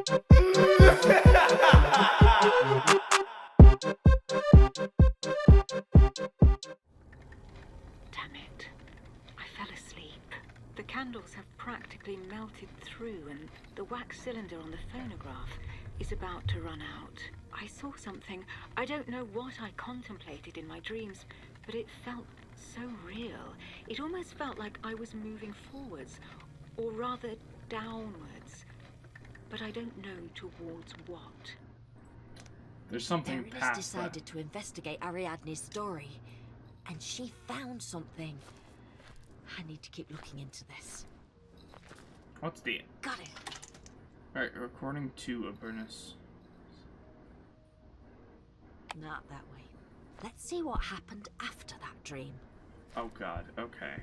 Damn it. I fell asleep. The candles have practically melted through, and the wax cylinder on the phonograph is about to run out. I saw something. I don't know what I contemplated in my dreams, but it felt so real. It almost felt like I was moving forwards, or rather downwards. But I don't know towards what. There's something Berenice past decided to investigate Ariadne's story, and she found something. I need to keep looking into this. What's the... Got it. Alright, according to Avernus. Not that way. Let's see what happened after that dream. Oh god, okay.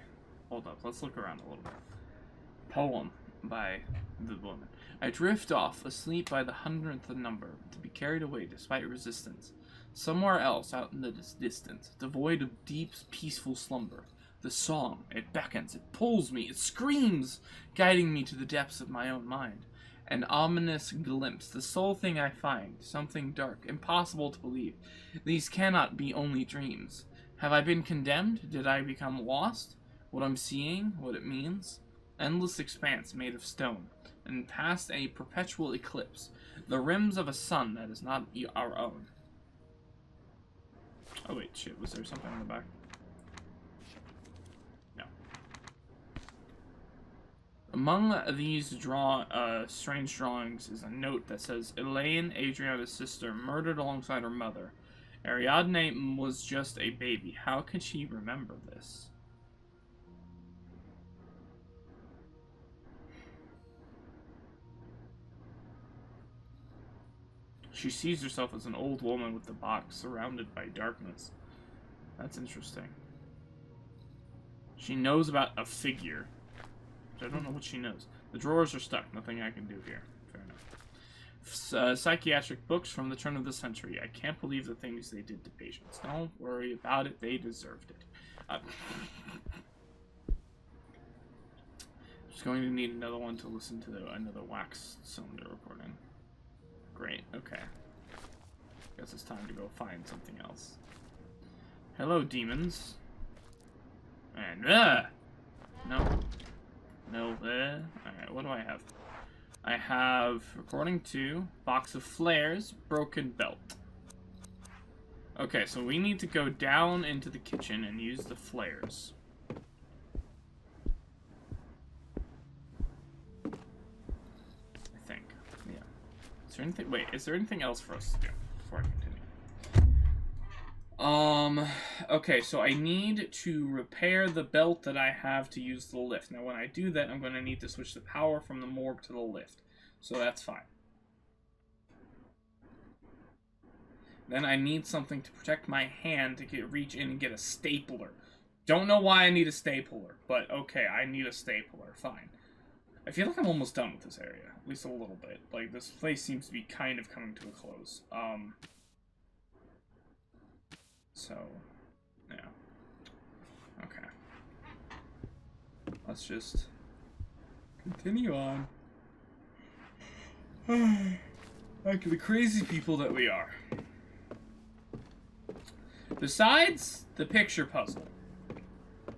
Hold up, let's look around a little bit. Poem by the woman. I drift off, asleep by the 100th number, to be carried away despite resistance. Somewhere else, out in the distance, devoid of deep, peaceful slumber. The song, it beckons, it pulls me, it screams, guiding me to the depths of my own mind. An ominous glimpse, the sole thing I find, something dark, impossible to believe. These cannot be only dreams. Have I been condemned? Did I become lost? What I'm seeing, what it means? Endless expanse made of stone, and past a perpetual eclipse, the rims of a sun that is not our own. Oh wait, shit, was there something on the back? No. Among these strange drawings is a note that says, Elaine, Adriana's sister, murdered alongside her mother. Ariadne was just a baby. How can she remember this? She sees herself as an old woman with the box surrounded by darkness. That's interesting. She knows about a figure. But I don't know what she knows. The drawers are stuck. Nothing I can do here. Fair enough. Psychiatric books from the turn of the century. I can't believe the things they did to patients. Don't worry about it. They deserved it. Just going to need another one to listen to another wax cylinder recording. Great, okay. Guess it's time to go find something else. Hello, demons. And, no. No, alright, what do I have? I have, according to, box of flares, broken belt. Okay, so we need to go down into the kitchen and use the flares. Is there anything? Wait, is there anything else for us to do before I continue? Okay, so I need to repair the belt that I have to use the lift. Now, when I do that, I'm going to need to switch the power from the morgue to the lift. So that's fine. Then I need something to protect my hand to reach in and get a stapler. Don't know why I need a stapler, but okay, I need a stapler. Fine. I feel like I'm almost done with this area. At least a little bit. Like, this place seems to be kind of coming to a close. So, yeah. Okay. Let's just continue on. Like the crazy people that we are. Besides the picture puzzle,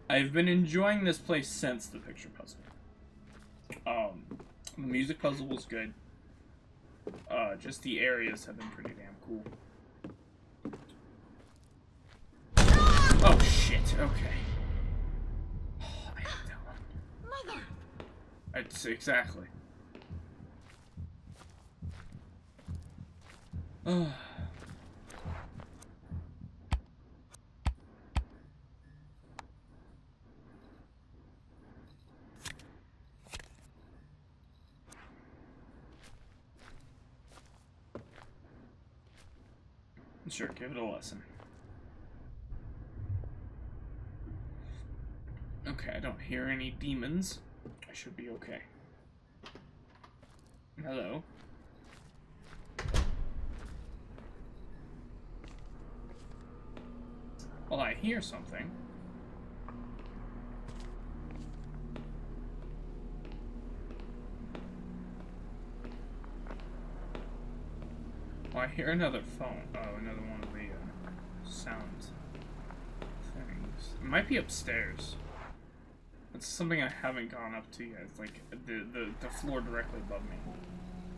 I've been enjoying this place since the picture puzzle. The music puzzle was good. Just the areas have been pretty damn cool. Oh shit, okay. Oh, I hate that one. Mother! It's exactly. Oh. Sure, give it a lesson. Okay, I don't hear any demons. I should be okay. Hello. Well, I hear something. Oh, I hear another phone. Oh, another one of the sound things. It might be upstairs. It's something I haven't gone up to yet. It's like the floor directly above me.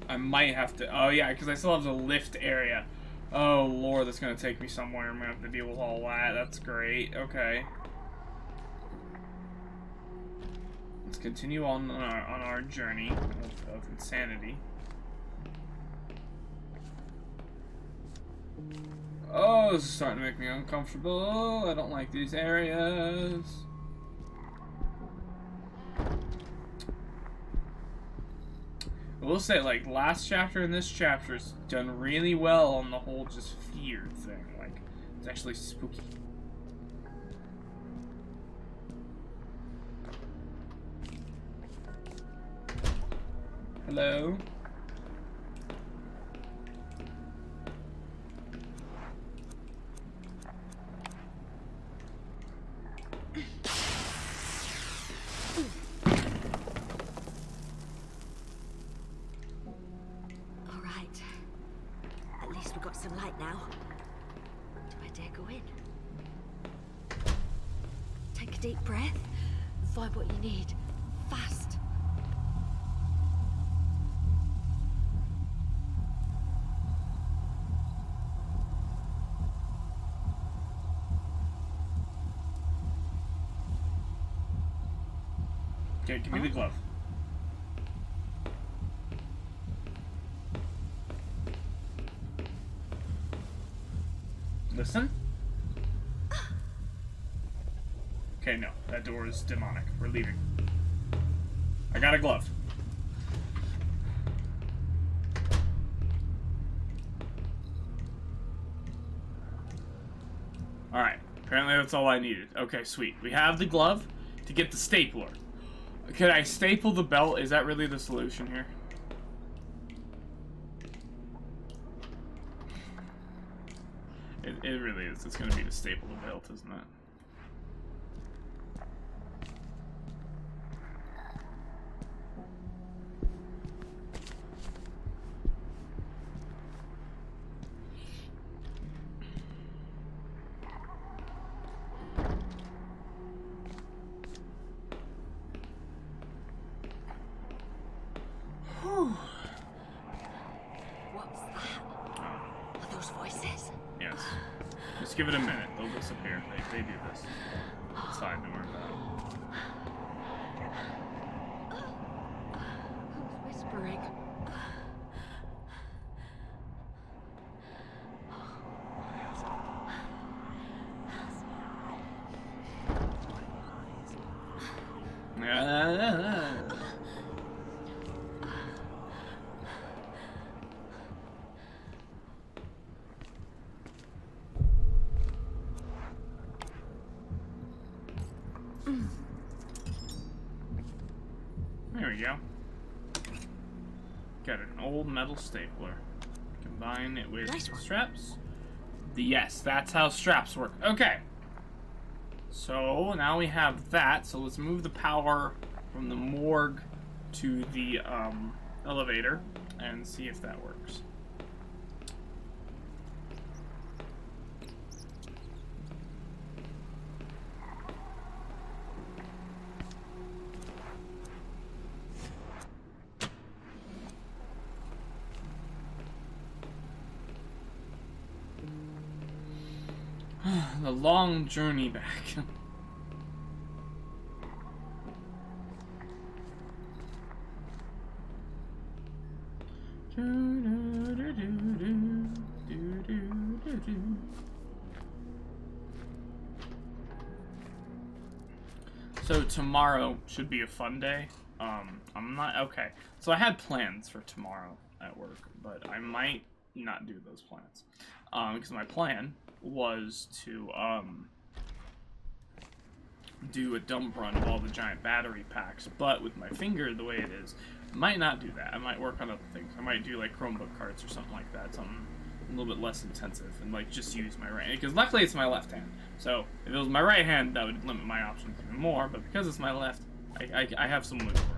I might have to. Oh yeah, because I still have the lift area. Oh lord, that's gonna take me somewhere. I'm gonna have to deal with all that. That's great. Okay. Let's continue on our journey of insanity. Oh, this is starting to make me uncomfortable. I don't like these areas. I will say, like, last chapter and this chapter is done really well on the whole just fear thing. Like, it's actually spooky. Hello? All right. At least we've got some light now. Do I dare go in? Take a deep breath and find what you need. Fast. Okay, give me the glove. Listen. Okay, no. That door is demonic. We're leaving. I got a glove. Alright. Apparently that's all I needed. Okay, sweet. We have the glove to get the stapler. Could I staple the belt? Is that really the solution here? It really is. It's going to be to staple the belt, isn't it? What's that? Are those voices? Yes. Just give it a minute. They'll disappear. They do this. It's fine. Don't worry about Who's whispering? it. There we go. Got an old metal stapler. Combine it with Nice one. straps. Yes, that's how straps work. Okay. So now we have that. So let's move the power from the morgue to the elevator and see if that works. The long journey back. So tomorrow should be a fun day. I'm not okay. So I had plans for tomorrow at work, but I might not do those plans. Because my plan was to do a dump run of all the giant battery packs, but with my finger the way it is, I might not do that. I might work on other things. I might do like Chromebook carts or something like that, something a little bit less intensive, and like just use my right hand, because luckily it's my left hand. So if it was my right hand, that would limit my options even more, but because it's my left, I have some wiggle room.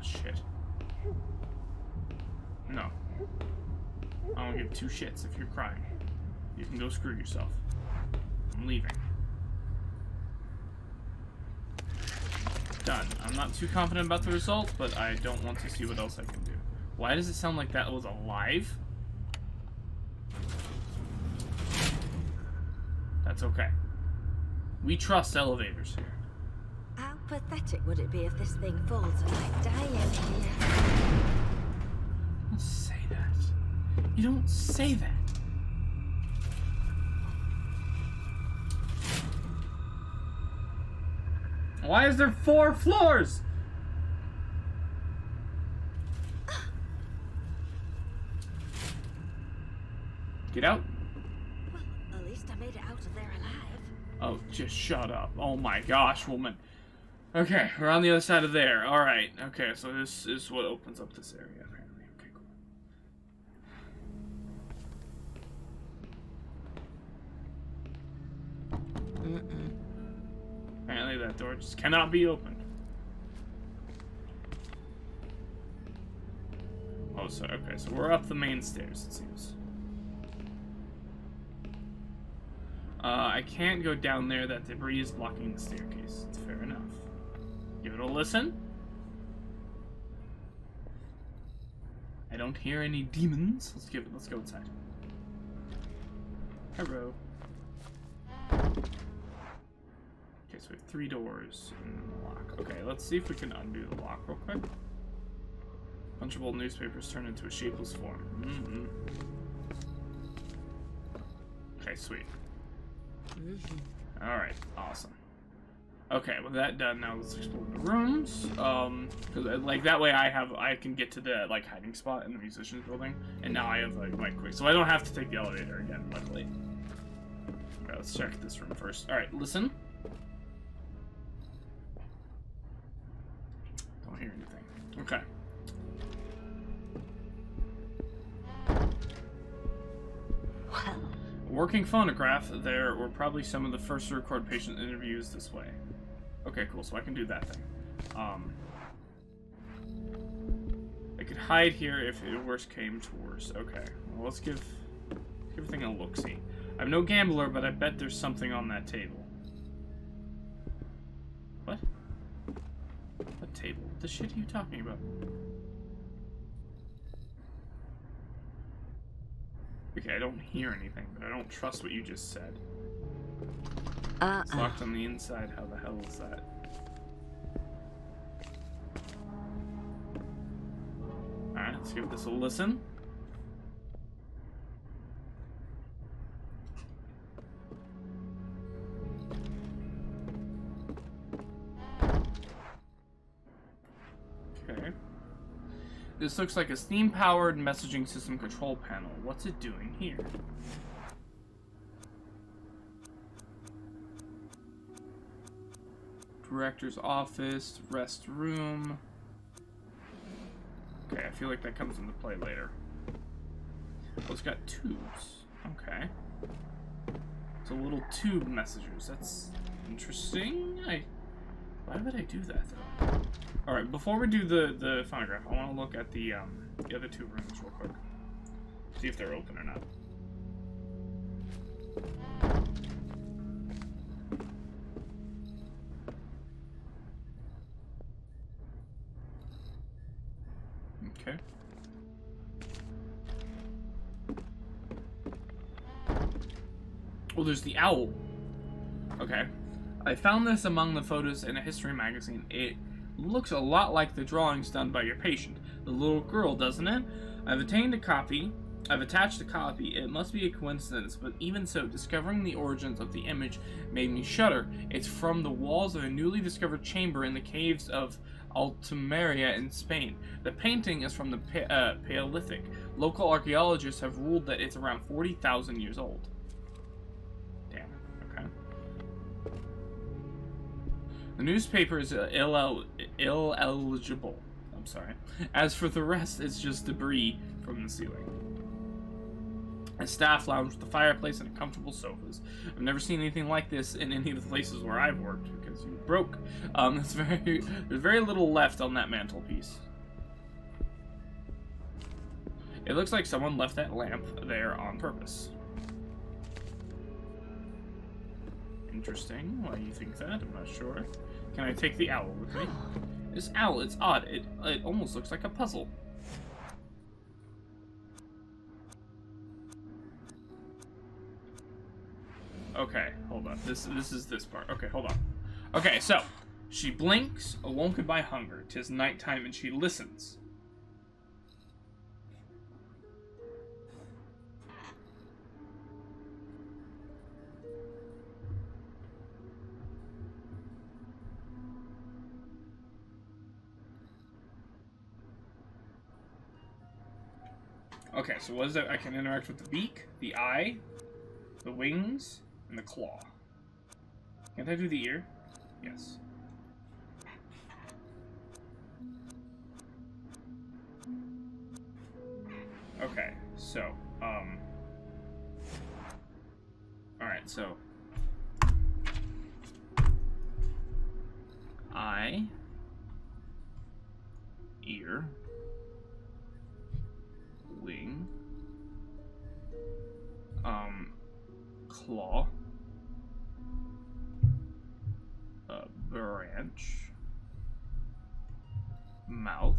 shit. No. I don't give two shits if you're crying. You can go screw yourself. I'm leaving. Done. I'm not too confident about the result, but I don't want to see what else I can do. Why does it sound like that was alive? That's okay. We trust elevators here. How pathetic would it be if this thing falls and I die in here? Don't say that. You don't say that. Why is there 4 floors? Get out. Well, at least I made it out of there alive. Oh, just shut up. Oh my gosh, woman. Okay, we're on the other side of there. Alright, okay, so this is what opens up this area, apparently. Okay, cool. Apparently that door just cannot be opened. Oh, so, okay, so we're up the main stairs, it seems. I can't go down there. That debris is blocking the staircase. It's fair enough. Give it a listen. I don't hear any demons. Let's go inside. Hello. Okay, so we have 3 doors and a lock. Okay, let's see if we can undo the lock real quick. Punchable newspapers turn into a shapeless form. Okay, sweet. Alright, awesome. Okay, with that done, now let's explore the rooms. Cause like that way I can get to the like hiding spot in the musician's building, and now I have like my quick, so I don't have to take the elevator again, luckily. Alright, let's check this room first. Alright, listen. Don't hear anything. Okay. Well, Working phonograph, there were probably some of the first to record patient interviews this way. Okay, cool, so I can do that thing. I could hide here if the worst came to worst. Okay, well, let's give everything a look-see. I'm no gambler, but I bet there's something on that table. What? What table? What the shit are you talking about? Okay, I don't hear anything, but I don't trust what you just said. It's locked on the inside. How the hell is that? Alright, let's give this a listen. Okay. This looks like a steam-powered messaging system control panel. What's it doing here? Director's office, rest room. Okay, I feel like that comes into play later. Oh, it's got tubes. Okay. It's a little tube messengers. That's interesting. Why would I do that, though? Alright, before we do the phonograph, I want to look at the other 2 rooms real quick. See if they're open or not. Okay. Oh, there's the owl. Okay. I found this among the photos in a history magazine. It looks a lot like the drawings done by your patient, the little girl, doesn't it? I've attached a copy. It must be a coincidence, but even so, discovering the origins of the image made me shudder. It's from the walls of a newly discovered chamber in the caves of Altamira in Spain. The painting is from the Paleolithic. Local archaeologists have ruled that it's around 40,000 years old. Damn, okay. The newspaper is illegible. I'm sorry. As for the rest, it's just debris from the ceiling. A staff lounge with a fireplace and comfortable sofas. I've never seen anything like this in any of the places where I've worked because you broke. There's very little left on that mantelpiece. It looks like someone left that lamp there on purpose. Interesting. Why do you think that? I'm not sure. Can I take the owl with me? This owl, it's odd. It almost looks like a puzzle. Okay, hold on. This is this part. Okay, hold on. Okay, so she blinks, awoken by hunger. 'Tis nighttime, and she listens. Okay, so what is it? I can interact with the beak, the eye, the wings, and the claw. Can't I do the ear? Yes. Okay, so, alright, so, eye, ear, wing, claw, branch, mouth,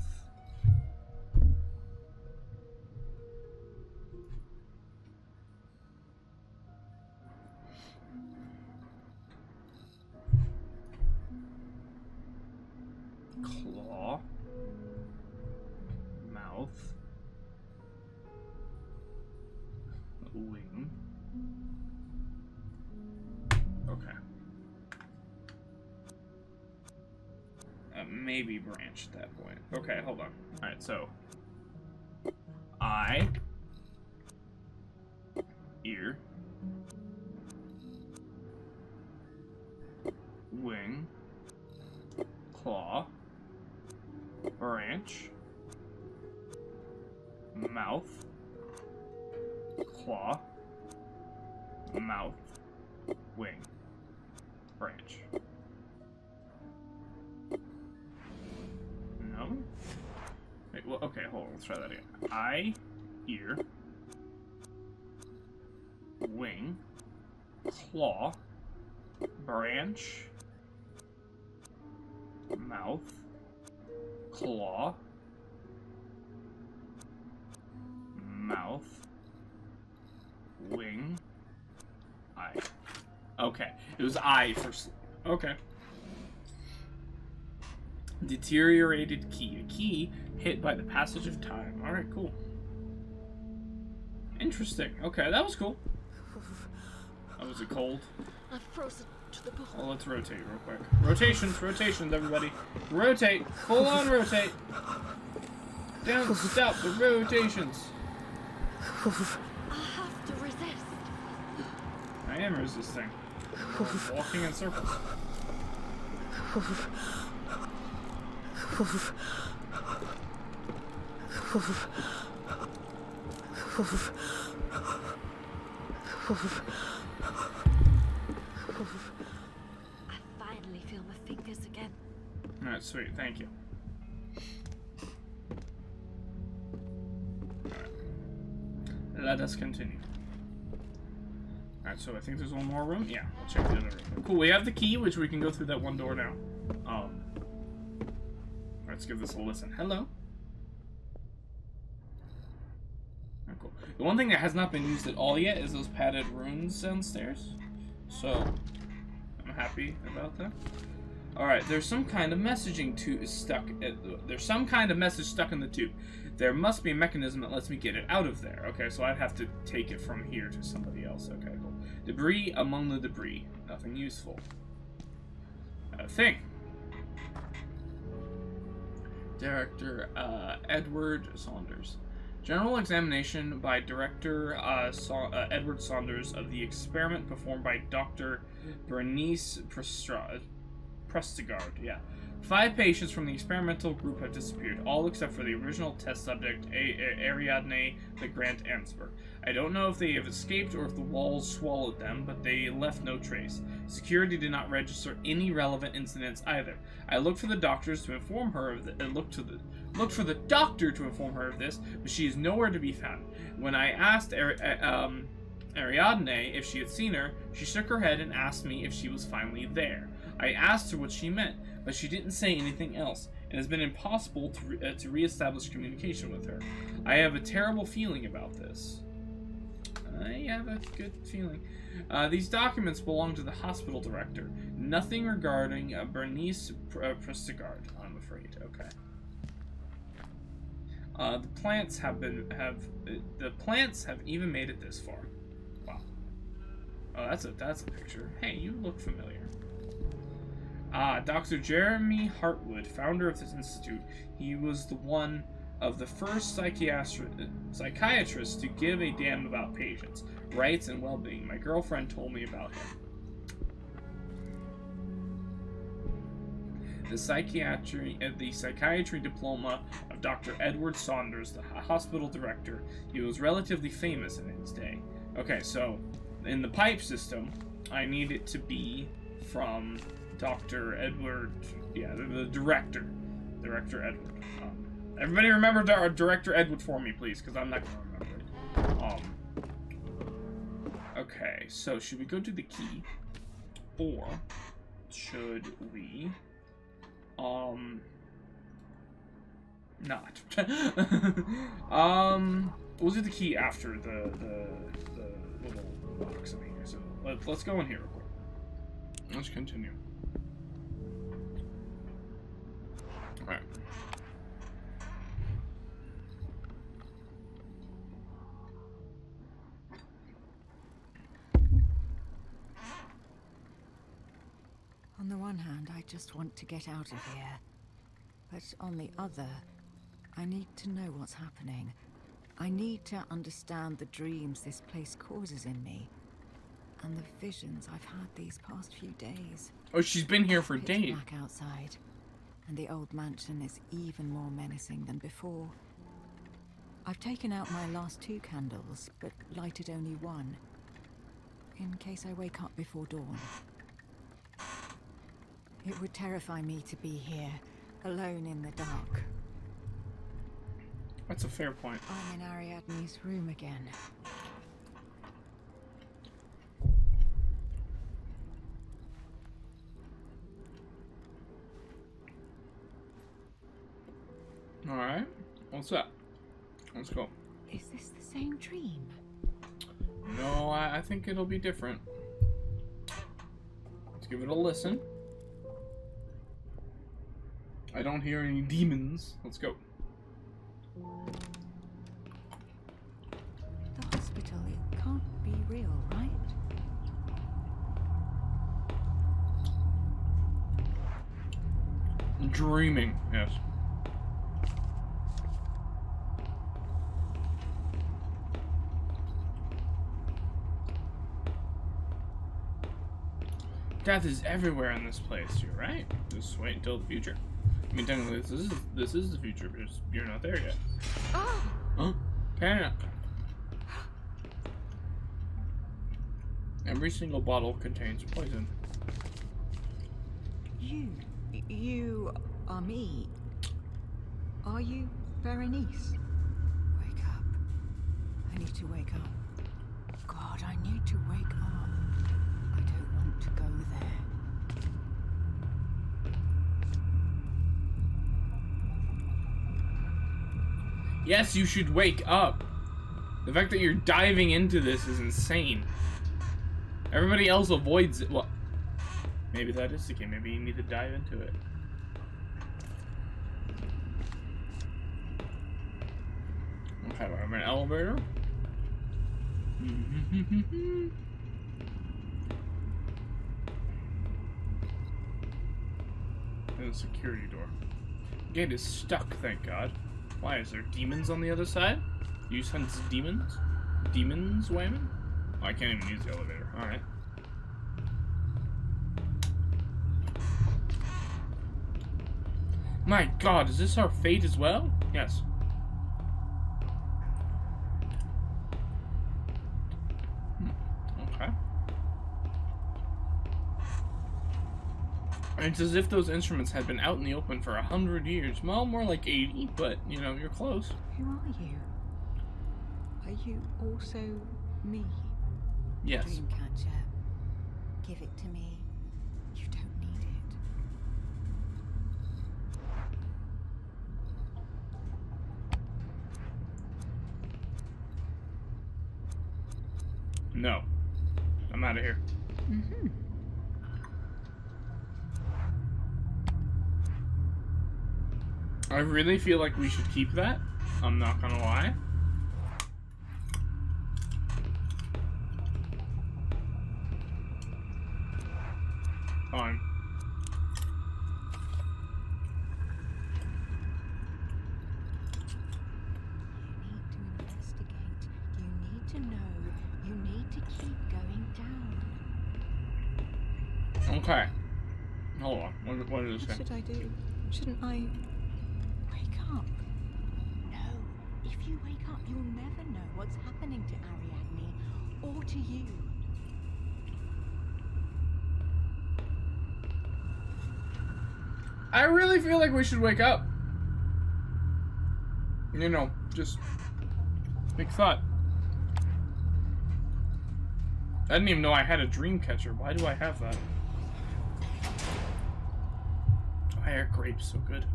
claw, mouth, wing. Okay. Maybe branch at that point. Okay, hold on. Alright, so eye, ear, wing, claw, branch, mouth, claw, mouth, wing, branch. No? Wait, well, okay, hold on, let's try that again. Eye, ear, wing, claw, branch, mouth, claw, mouth, wing, eye. Okay, it was eye first. Okay. Deteriorated key. A key hit by the passage of time. Alright, cool. Interesting. Okay, that was cool. Oh, was it cold? I'm frozen to the bone. Well, let's rotate real quick. Rotations, everybody. Rotate. Full on rotate. Don't stop the rotations. I have to resist. I am resisting. We're walking in circles. I finally feel my fingers again. Alright, sweet, thank you. Alright. Let us continue. Alright, so I think there's one more room. Yeah, I'll check the other room. Cool, we have the key, which we can go through that one door now. Let's give this a listen. Hello? Oh, cool. The one thing that has not been used at all yet is those padded runes downstairs. So, I'm happy about that. Alright, there's some kind of messaging there's some kind of message stuck in the tube. There must be a mechanism that lets me get it out of there. Okay, so I'd have to take it from here to somebody else. Okay, cool. Debris among the debris. Nothing useful. Thing. Director Edward Saunders. General examination by Director Edward Saunders of the experiment performed by Dr. Bernice Prestigard. Yeah. 5 patients from the experimental group have disappeared, all except for the original test subject, Ariadne Legrand-Ansberg. I don't know if they have escaped or if the walls swallowed them, but they left no trace. Security did not register any relevant incidents either. I looked for the doctors to inform her of looked for the doctor to inform her of this, but she is nowhere to be found. When I asked Ariadne if she had seen her, she shook her head and asked me if she was finally there. I asked her what she meant, but she didn't say anything else. It has been impossible to re-establish communication with her. I have a terrible feeling about this. I have a good feeling. These documents belong to the hospital director. Nothing regarding Bernice Prestigard, I'm afraid. Okay. The plants have even made it this far. Wow. Oh, that's a picture. Hey, you look familiar. Dr. Jeremy Hartwood, founder of this institute. He was the one of the first psychiatrists to give a damn about patients' rights and well-being. My girlfriend told me about him. The psychiatry diploma of Dr. Edward Saunders, the hospital director. He was relatively famous in his day. Okay, so in the pipe system, I need it to be from Dr. Edward, the director. Director Edward. Everybody remember Director Edward for me, please, because I'm not going to remember it. Okay, so should we go to the key? Or should we, not. We'll do the key after the little box in here. So let's go in here real quick. Let's continue. Alright. On the one hand, I just want to get out of here. But on the other, I need to know what's happening. I need to understand the dreams this place causes in me. And the visions I've had these past few days. Oh, she's been here for Pitch days. black outside, and the old mansion is even more menacing than before. I've taken out my last 2 candles, but lighted only 1, in case I wake up before dawn. It would terrify me to be here, alone in the dark. That's a fair point. I'm in Ariadne's room again. Alright. What's up? Let's go. Is this the same dream? No, I think it'll be different. Let's give it a listen. I don't hear any demons. Let's go. The hospital, it can't be real, right? Dreaming, yes. Death is everywhere in this place. You're right. Just wait until the future. I mean, technically, this is the future, but you're not there yet. Oh! Huh? Panic. Every single bottle contains poison. You are me. Are you Berenice? Wake up. I need to wake up. God, I need to wake up. I don't want to go there. Yes, you should wake up. The fact that you're diving into this is insane. Everybody else avoids it. Well, maybe that is the game. Maybe you need to dive into it. Okay, we're in an elevator. There's a security door. Gate is stuck, thank God. Why, is there demons on the other side? You sense demons? Demons, Wayman? Oh, I can't even use the elevator. Alright. . My God, is this our fate as well? Yes. Okay. It's as if those instruments had been out in the open for 100 years. Well, more like 80, but, you know, you're close. Who are you? Are you also me? Yes. Dreamcatcher. Give it to me. You don't need it. No. I'm out of here. Mm-hmm. I really feel like we should keep that. I'm not gonna lie. Fine. You need to investigate. You need to know. You need to keep going down. Okay. Hold on. What did it What say? should I do? Shouldn't I wake up? No. If you wake up, you'll never know what's happening to Ariadne or to you. I really feel like we should wake up. You know, just big thought. I didn't even know I had a dream catcher. Why do I have that? Why are grapes so good?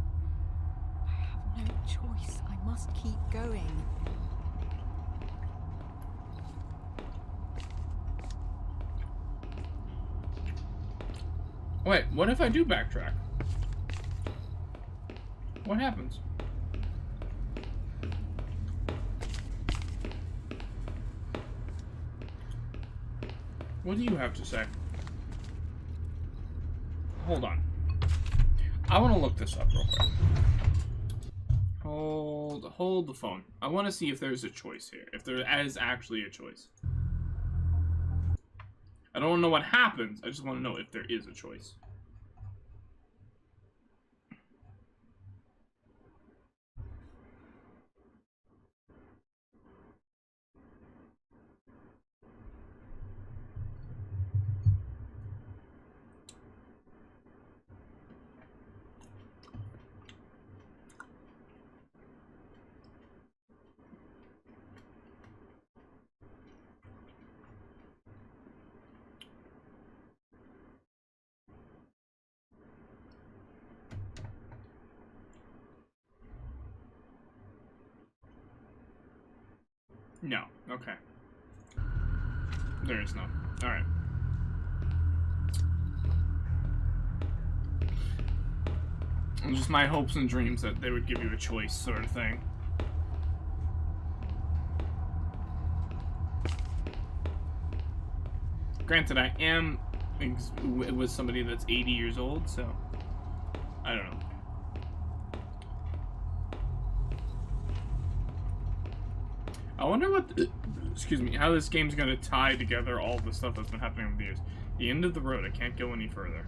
I have no choice. I must keep going. Wait, what if I do backtrack? What happens? What do you have to say? Hold on. I want to look this up real quick. Hold the phone. I want to see if there's a choice here. If there is actually a choice. I don't want to know what happens. I just want to know if there is a choice. No. Okay. There is none. Alright. It's just my hopes and dreams that they would give you a choice, sort of thing. Granted, I am with somebody that's 80 years old, so I don't know. I wonder what, excuse me, how this game's gonna tie together all the stuff that's been happening over the years. The end of the road, I can't go any further.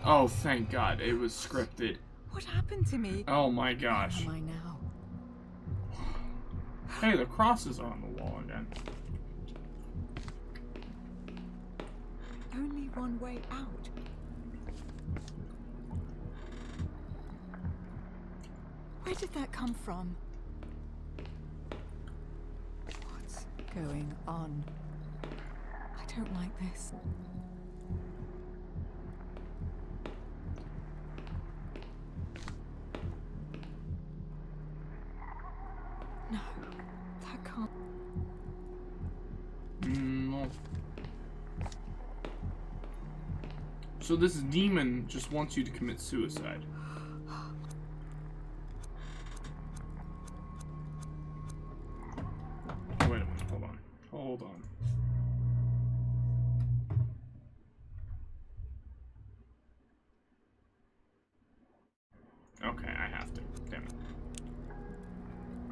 Oh, thank God, it was scripted. What happened to me? Oh my gosh. Where am I now? Hey, the crosses are on the wall again. Only one way out. Where did that come from? What's going on? I don't like this. No, that can't. No. So this demon just wants you to commit suicide. Hold on. Okay, I have to. Damn it.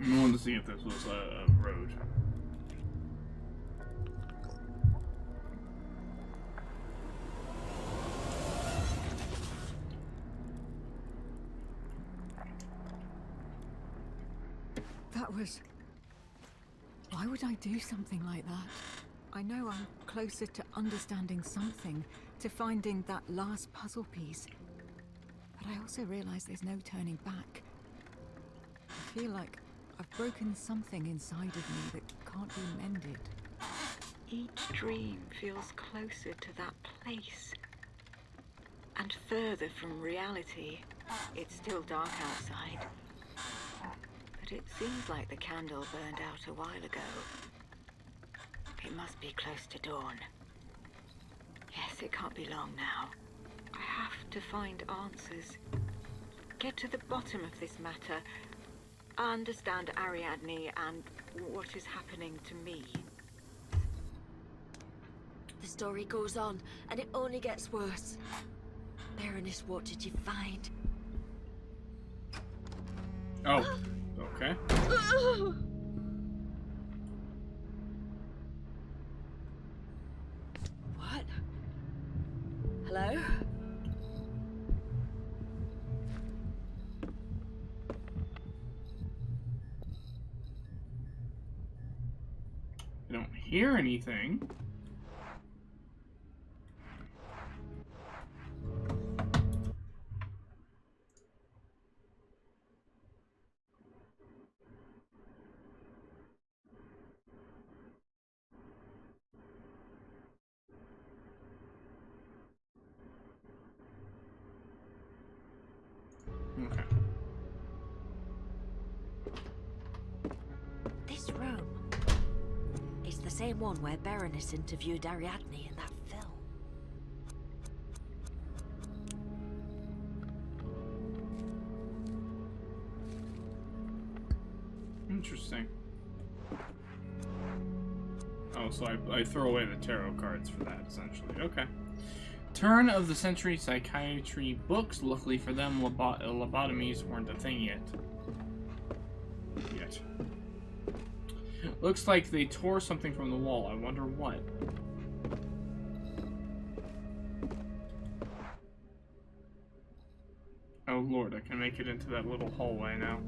I wanted to see if this was a road. That was... Why would I do something like that? I know I'm closer to understanding something, to finding that last puzzle piece. But I also realize there's no turning back. I feel like I've broken something inside of me that can't be mended. Each dream feels closer to that place. And further from reality. It's still dark outside. But it seems like the candle burned out a while ago. It must be close to dawn. Yes, it can't be long now. I have to find answers. Get to the bottom of this matter. Understand Ariadne and what is happening to me. The story goes on, and it only gets worse. Baroness, what did you find? Oh, okay. What? Hello? I don't hear anything. Okay. This room is the same one where Baroness interviewed Ariadne in that film. Interesting. Oh, so I throw away the tarot cards for that, essentially. Okay. Turn of the century psychiatry books. Luckily for them, lobotomies weren't a thing yet. Looks like they tore something from the wall. I wonder what. Oh lord, I can make it into that little hallway now.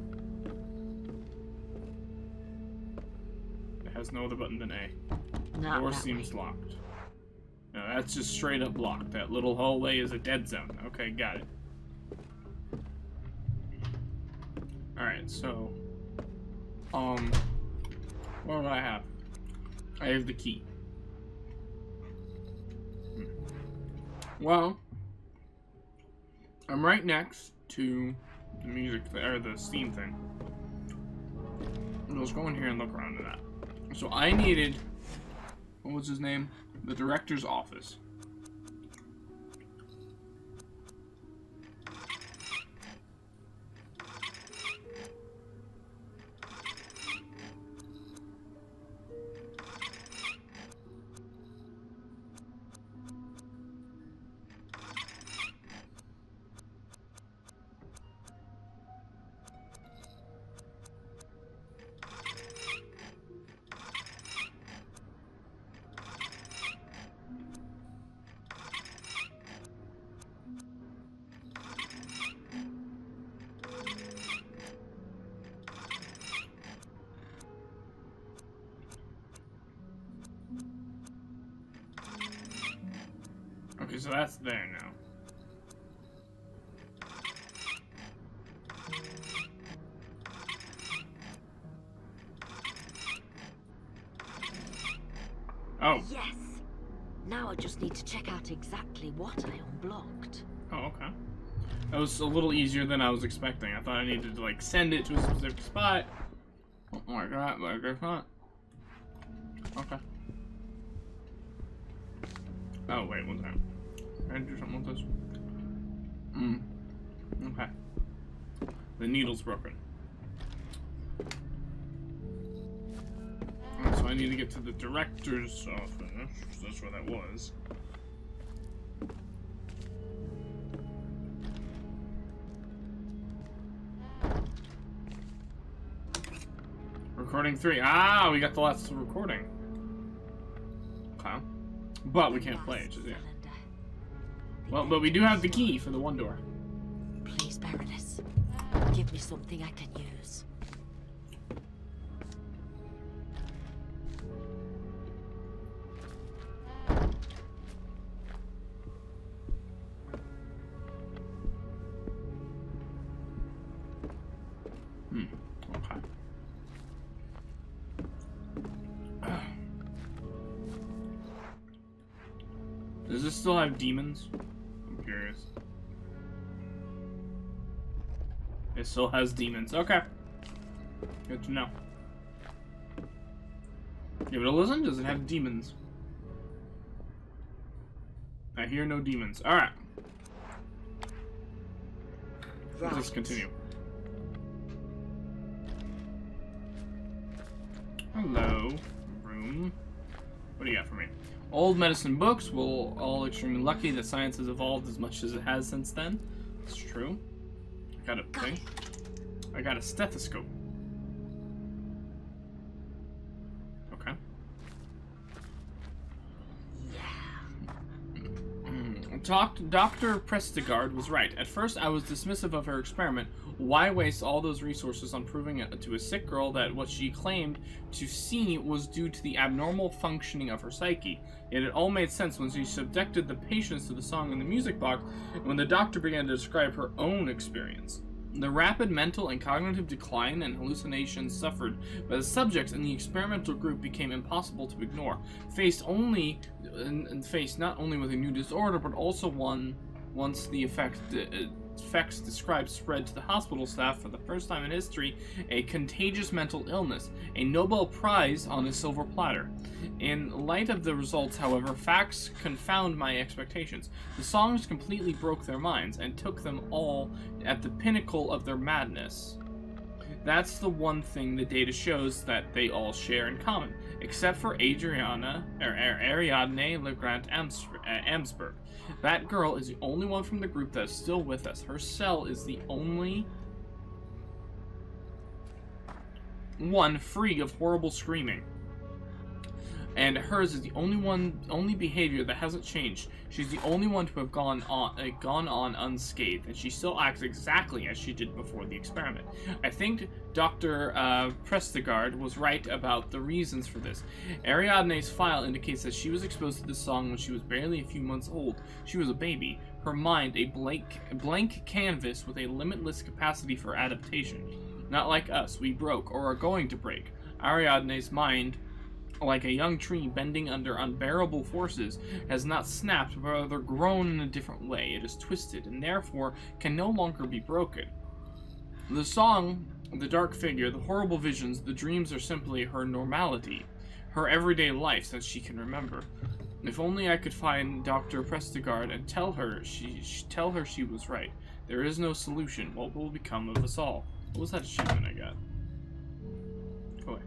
It has no other button than A. Not Door that seems way. locked. No, that's just straight up blocked. That little hallway is a dead zone. Okay, got it. Alright, so... what do I have? I have the key. Well... I'm right next to the music, or the Steam thing. Let's go in here and look around at that. So I needed... What was his name? The director's office. Okay, so that's there now. Oh. Yes! Now I just need to check out exactly what I unblocked. Oh, okay. That was a little easier than I was expecting. I thought I needed to, like, send it to a specific spot. Oh my god, but I guess not. Okay. Oh, wait, one time. Can I do something with this? Okay. The needle's broken. Alright, so I I need to get to the director's office. That's where that was. Recording 3. Ah, we got the last recording. Okay. But we can't play it, just yet. Well, but we do have the key for the one door. Please, Baroness, give me something I can use. Okay. Does this still have demons? I'm curious. It still has demons. Okay. Good to know. Give it a listen. Does it have demons? I hear no demons. Alright. Let's just continue. Hello, room. What do you got for me? Old medicine books. We're all extremely lucky that science has evolved as much as it has since then. It's true. I got a thing. I got a stethoscope. Okay. Dr. Prestigard was right. At first, I was dismissive of her experiment. Why waste all those resources on proving to a sick girl that what she claimed to see was due to the abnormal functioning of her psyche? Yet it all made sense when she subjected the patients to the song in the music box when the doctor began to describe her own experience. The rapid mental and cognitive decline and hallucinations suffered by the subjects in the experimental group became impossible to ignore, faced not only with a new disorder, but also once the effects described spread to the hospital staff for the first time in history, a contagious mental illness, a Nobel Prize on a silver platter. In light of the results, however, facts confound my expectations. The songs completely broke their minds and took them all at the pinnacle of their madness. That's the one thing the data shows that they all share in common, except for Ariadne Legrand Amsberg. That girl is the only one from the group that is still with us. Her cell is the only one free of horrible screaming. And hers is the only behavior that hasn't changed. She's the only one to have gone on unscathed, and she still acts exactly as she did before the experiment. I think Dr. Prestigard was right about the reasons for this. Ariadne's file indicates that she was exposed to this song when she was barely a few months old. She was a baby. Her mind, a blank canvas with a limitless capacity for adaptation. Not like us, we broke, or are going to break. Ariadne's mind, like a young tree bending under unbearable forces, has not snapped, but rather grown in a different way. It is twisted, and therefore can no longer be broken. The song, the dark figure, the horrible visions, the dreams are simply her normality, her everyday life since she can remember. If only I could find Dr. Prestigard and tell her she was right. There is no solution. What will become of us all? What was that achievement I got? Oh wait.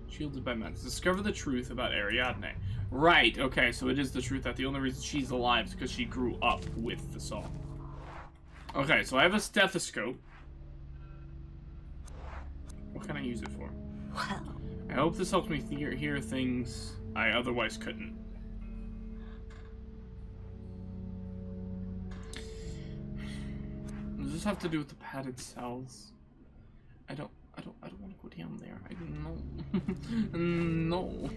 Shielded by madness. Discover the truth about Ariadne. Right, okay, so it is the truth that the only reason she's alive is because she grew up with the song. Okay, so I have a stethoscope. What can I use it for? Well, I hope this helps me hear things I otherwise couldn't. Does this have to do with the padded cells? I don't want to go down there. I don't know. No.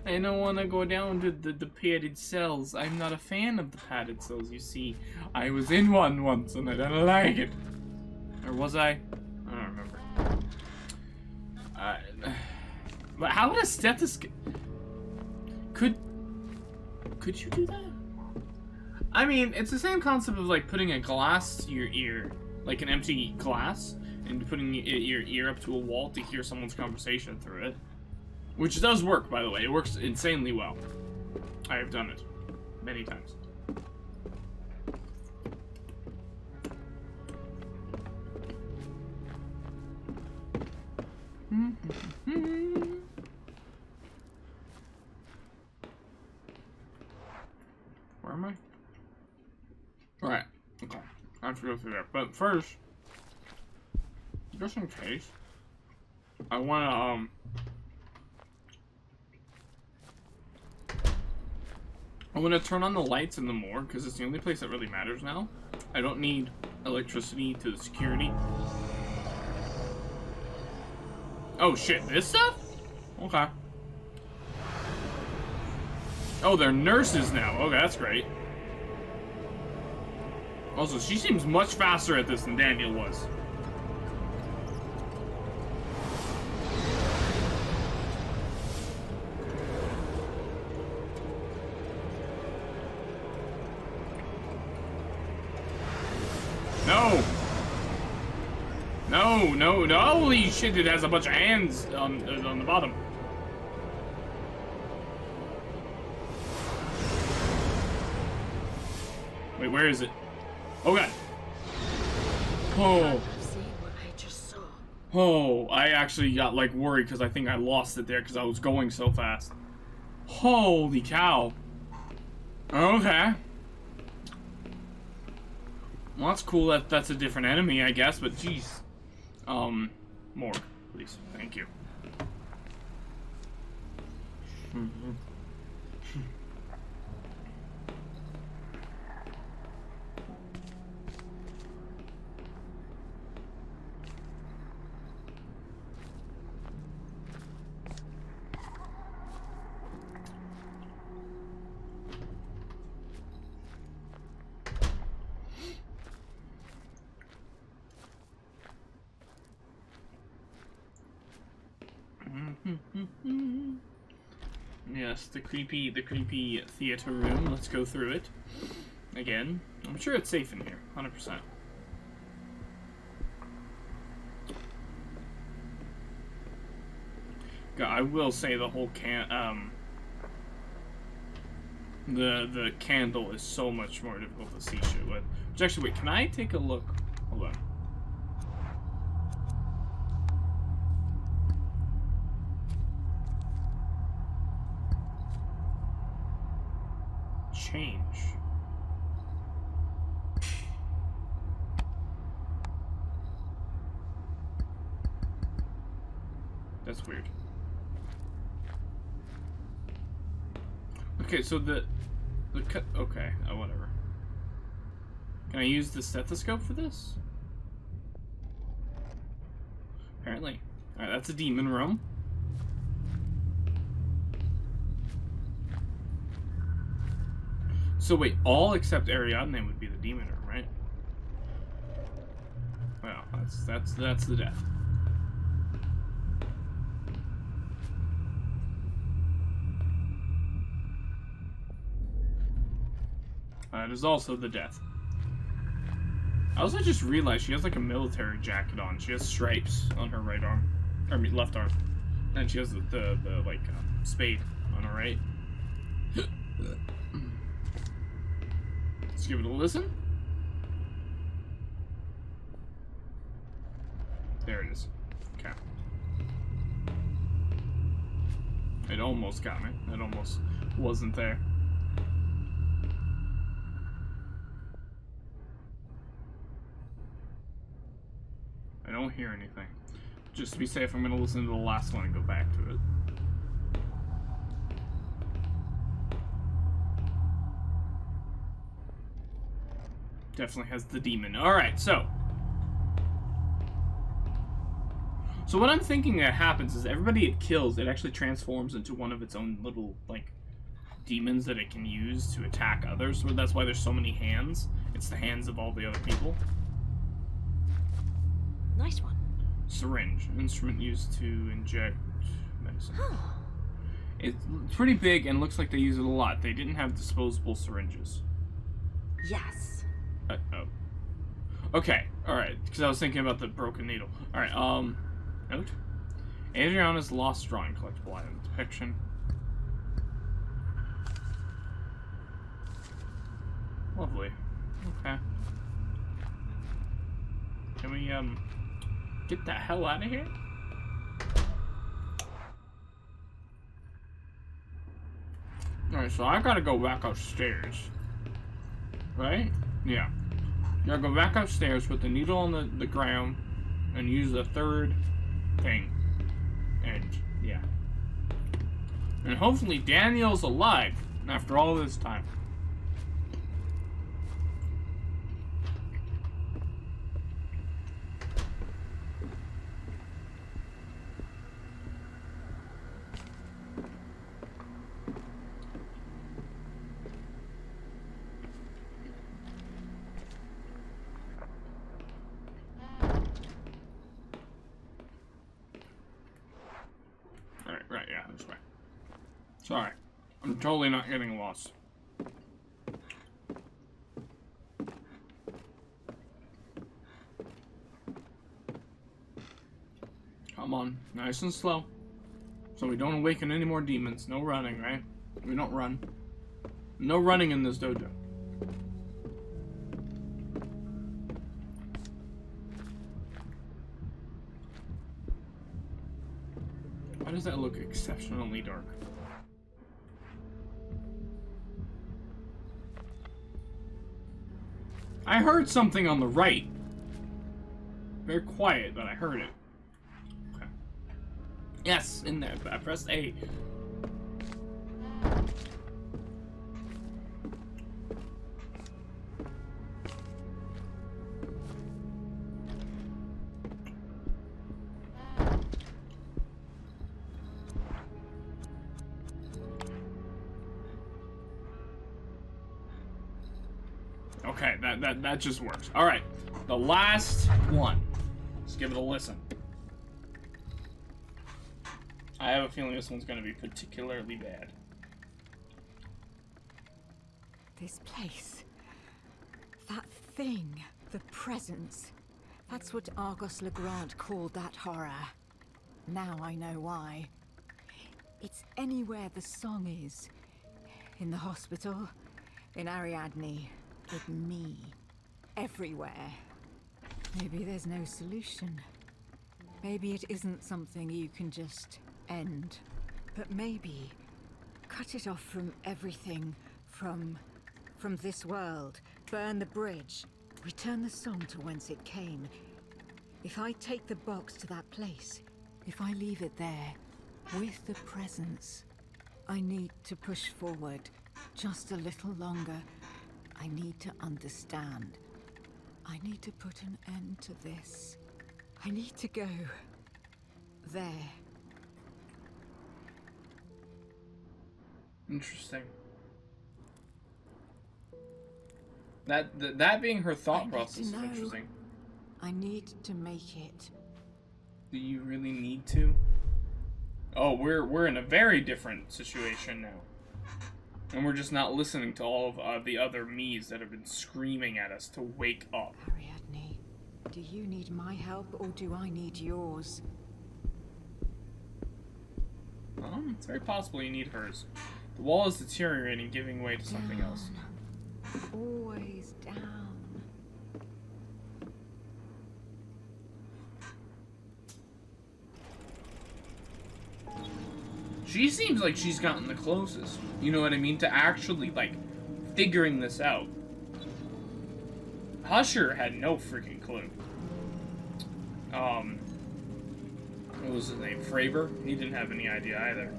I don't want to go down to the padded cells. I'm not a fan of the padded cells, you see. I was in one once and I don't like it. Or was I? I don't remember. But how would a stethoscope... Could you do that? I mean, it's the same concept of like putting a glass to your ear, like an empty glass, and putting your ear up to a wall to hear someone's conversation through it. Which does work, by the way. It works insanely well. I have done it many times. am I? Alright, okay. I have to go through there. But first, just in case, I wanna, I want to turn on the lights in the morgue because it's the only place that really matters now. I don't need electricity to the security. Oh shit, this stuff? Okay. Oh, they're nurses now. Okay, that's great. Also, she seems much faster at this than Daniel was. No! No, no, no! Holy shit, it has a bunch of hands on the bottom. Wait, where is it? Oh god! Oh! Oh, I actually got like worried because I think I lost it there because I was going so fast. Holy cow! Okay. Well, that's cool that that's a different enemy, I guess, but jeez. Morgue, please. Thank you. Yes, the creepy theater room. Let's go through it again. I'm sure it's safe in here, 100%. I will say the whole the candle is so much more difficult to see shit with. Which actually, wait, can I take a look? Hold on. Change. That's weird. Okay, so the cut. Okay, whatever. Can I use the stethoscope for this? Apparently. All right, that's a demon room. So wait, all except Ariadne would be the demon room, right? Well, that's the death. That is also the death. I also just realized she has like a military jacket on. She has stripes on her right arm, I mean left arm, and she has the like spade on her right. Let's give it a listen. There it is. Okay. It almost got me. It almost wasn't there. I don't hear anything. Just to be safe, I'm going to listen to the last one and go back to it. Definitely has the demon. Alright, so what I'm thinking that happens is everybody it kills, it actually transforms into one of its own little, like, demons that it can use to attack others. So that's why there's so many hands. It's the hands of all the other people. Nice one. Syringe. Instrument used to inject medicine. It's pretty big and looks like they use it a lot. They didn't have disposable syringes. Yes. Oh. Okay, alright, because I was thinking about the broken needle. Alright, note. Adriana's lost drawing collectible item depiction. Lovely. Okay. Can we, get the hell out of here? Alright, so I gotta go back upstairs. Right? Yeah. Now go back upstairs, put the needle on the ground, and use the third thing. And, yeah. And hopefully Daniel's alive after all this time. Right, yeah, this way. Sorry. I'm totally not getting lost. Come on, nice and slow. So we don't awaken any more demons. No running, right? We don't run. No running in this dojo. Why does that look exceptionally dark? I heard something on the right. Very quiet, but I heard it. Okay. Yes, in there. I pressed A. Okay, that just works. All right, the last one. Let's give it a listen. I have a feeling this one's going to be particularly bad. This place. That thing. The presence. That's what Argos Legrand called that horror. Now I know why. It's anywhere the song is. In the hospital. In Ariadne. With me. Everywhere. Maybe there's no solution. Maybe it isn't something you can just end. But maybe cut it off from everything. From this world. Burn the bridge. Return the song to whence it came. If I take the box to that place, if I leave it there, with the presence, I need to push forward just a little longer. I need to understand. I need to put an end to this. I need to go there. Interesting. That being her thought process is interesting. I need to make it. Do you really need to? Oh, we're in a very different situation now. And we're just not listening to all of the other me's that have been screaming at us to wake up. Ariadne, do you need my help or do I need yours? It's very possible you need hers. The wall is deteriorating, giving way to something else. Always down. She seems like she's gotten the closest. You know what I mean? To actually, like, figuring this out. Husher had no freaking clue. What was his name? Fravor? He didn't have any idea either.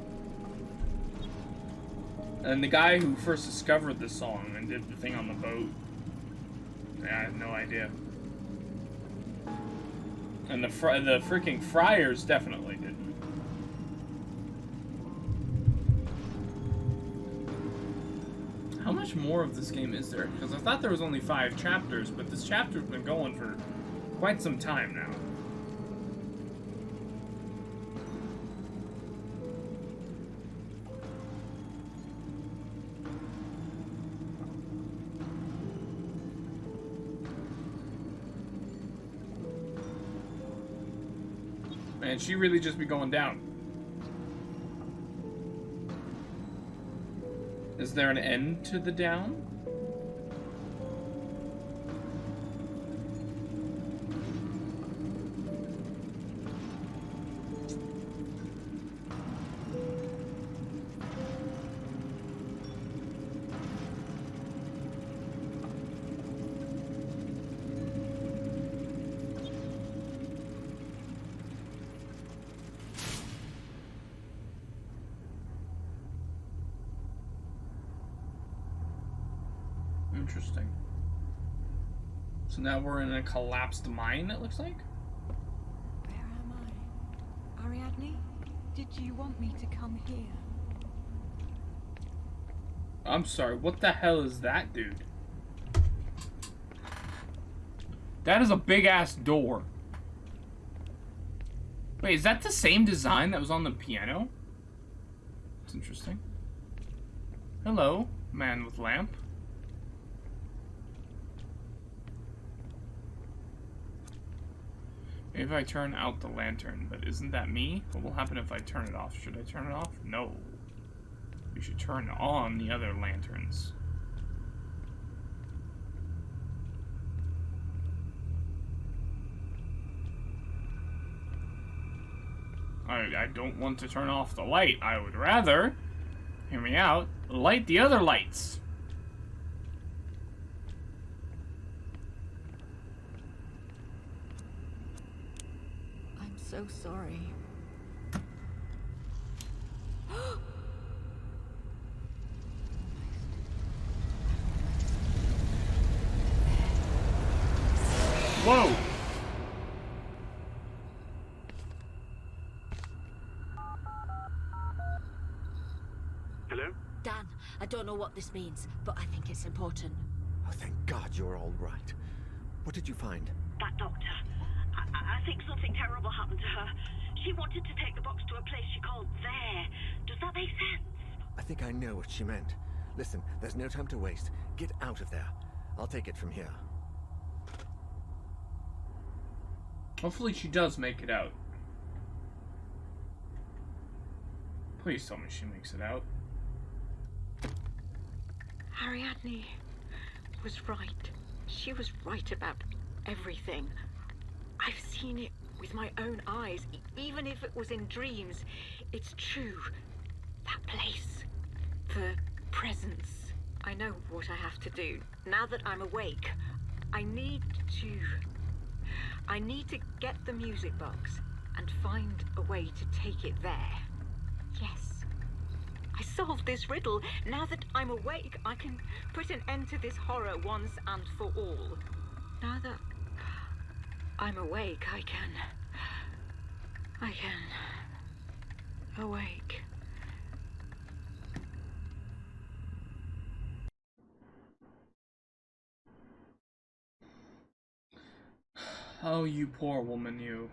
And the guy who first discovered this song and did the thing on the boat, I had no idea. And the freaking friars definitely didn't. How much more of this game is there? Because I thought there was only 5 chapters, but this chapter's been going for quite some time now. Man, she really just be going down. Is there an end to the down? Interesting. So now we're in a collapsed mine, it looks like? Where am I? Ariadne? Did you want me to come here? I'm sorry, what the hell is that, dude? That is a big-ass door. Wait, is that the same design that was on the piano? That's interesting. Hello, man with lamp. Maybe if I turn out the lantern, but isn't that me? What will happen if I turn it off? Should I turn it off? No. You should turn on the other lanterns. I don't want to turn off the light. I would rather, hear me out, light the other lights. I'm so sorry. Whoa! Hello? Dan, I don't know what this means, but I think it's important. Oh, thank God you're all right. What did you find? That doctor. I think something terrible happened to her. She wanted to take the box to a place she called there. Does that make sense? I think I know what she meant. Listen, there's no time to waste. Get out of there. I'll take it from here. Hopefully she does make it out. Please tell me she makes it out. Ariadne was right. She was right about everything. I've seen it with my own eyes, even if it was in dreams. It's true. That place. The presence. I know what I have to do. Now that I'm awake, I need to get the music box and find a way to take it there. Yes. I solved this riddle. Now that I'm awake, I can put an end to this horror once and for all. Now that I'm awake, I can awake. Oh, you poor woman, you.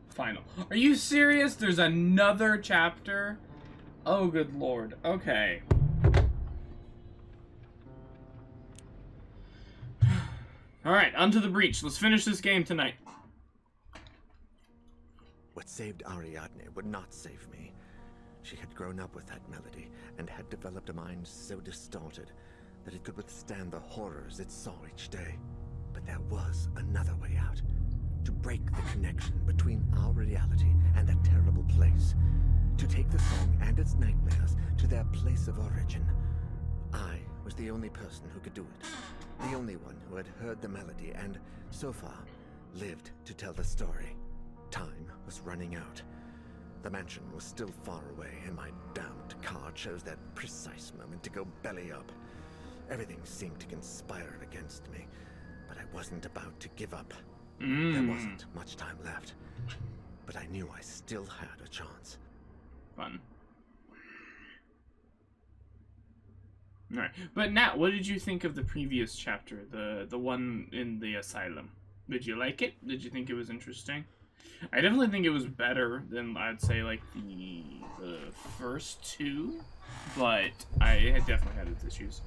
Final. Are you serious? There's another chapter? Oh, good lord. Okay. Alright, onto the breach. Let's finish this game tonight. What saved Ariadne would not save me. She had grown up with that melody and had developed a mind so distorted that it could withstand the horrors it saw each day. But there was another way out. To break the connection between our reality and that terrible place. To take the song and its nightmares to their place of origin. I was the only person who could do it. The only one who had heard the melody and, so far, lived to tell the story. Time was running out. The mansion was still far away, and my damned car chose that precise moment to go belly up. Everything seemed to conspire against me, but I wasn't about to give up. There wasn't much time left, but I knew I still had a chance. Fun. Alright, but Nat, what did you think of the previous chapter, the one in the asylum? Did you like it? Did you think it was interesting? I definitely think it was better than, I'd say, like, the first two, but I definitely had its issues.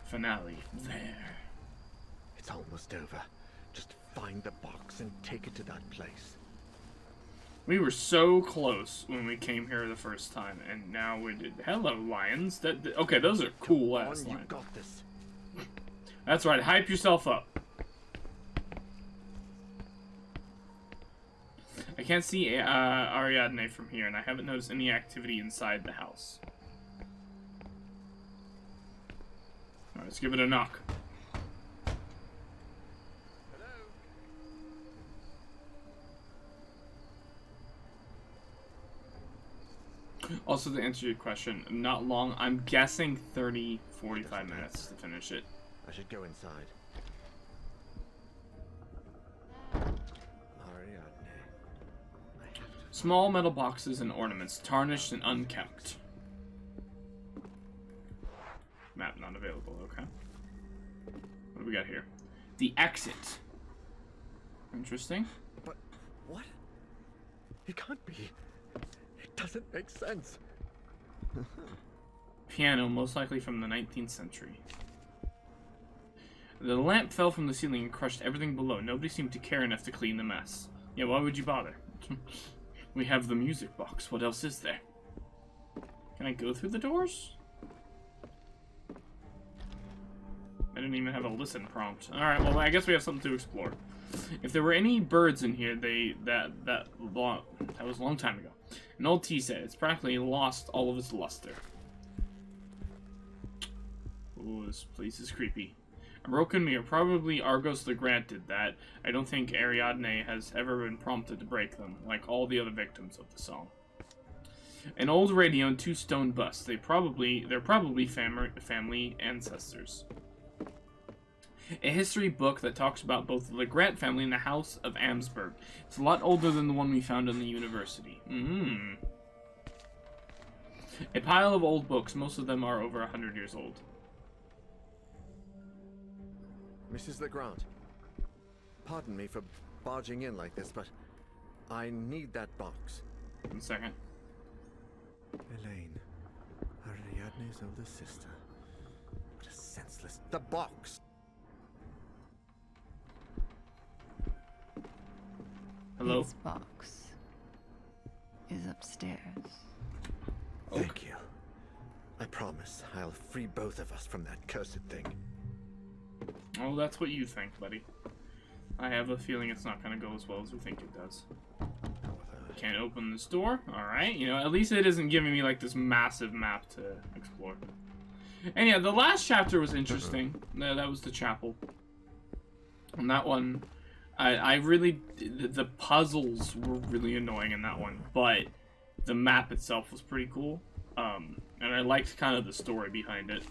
Finale. There. It's almost over. Just find the box and take it to that place. We were so close when we came here the first time, and now we did. Hello, lions. Okay, those are cool ass You lions. got this. That's right. Hype yourself up. I can't see Ariadne from here, and I haven't noticed any activity inside the house. All right, let's give it a knock. Also, to answer your question, not long. I'm guessing 30, 45 minutes to finish it. I should go inside. Ariadne. I have to. Small metal boxes and ornaments, tarnished and unkempt. Map not available, okay. What do we got here? The exit. Interesting. But what? It can't be. It doesn't make sense. Piano, most likely from the 19th century. The lamp fell from the ceiling and crushed everything below. Nobody seemed to care enough to clean the mess. Yeah, why would you bother? We have the music box. What else is there? Can I go through the doors? I didn't even have a listen prompt. Alright, well, I guess we have something to explore. If there were any birds in here, that was a long time ago. An old tea set. It's practically lost all of its luster. Ooh, this place is creepy. A broken mirror. Probably Argos the Grant did that. I don't think Ariadne has ever been prompted to break them, like all the other victims of the song. An old radio and 2 stone busts. They're probably family ancestors. A history book that talks about both the Grant family and the House of Amsberg. It's a lot older than the one we found in the university. A pile of old books. Most of them are over 100 years old. Mrs. Legrand, pardon me for barging in like this, but I need that box. 1 second. Elaine, Ariadne's older sister. What a senseless... The box! Hello? This box is upstairs. Thank you. I promise I'll free both of us from that cursed thing. Oh, that's what you think, buddy. I have a feeling it's not going to go as well as we think it does. Can't open this door. Alright, you know, at least it isn't giving me, like, this massive map to explore. And yeah, the last chapter was interesting. That was the chapel. And that one, I really... The puzzles were really annoying in that one, but the map itself was pretty cool. And I liked kind of the story behind it.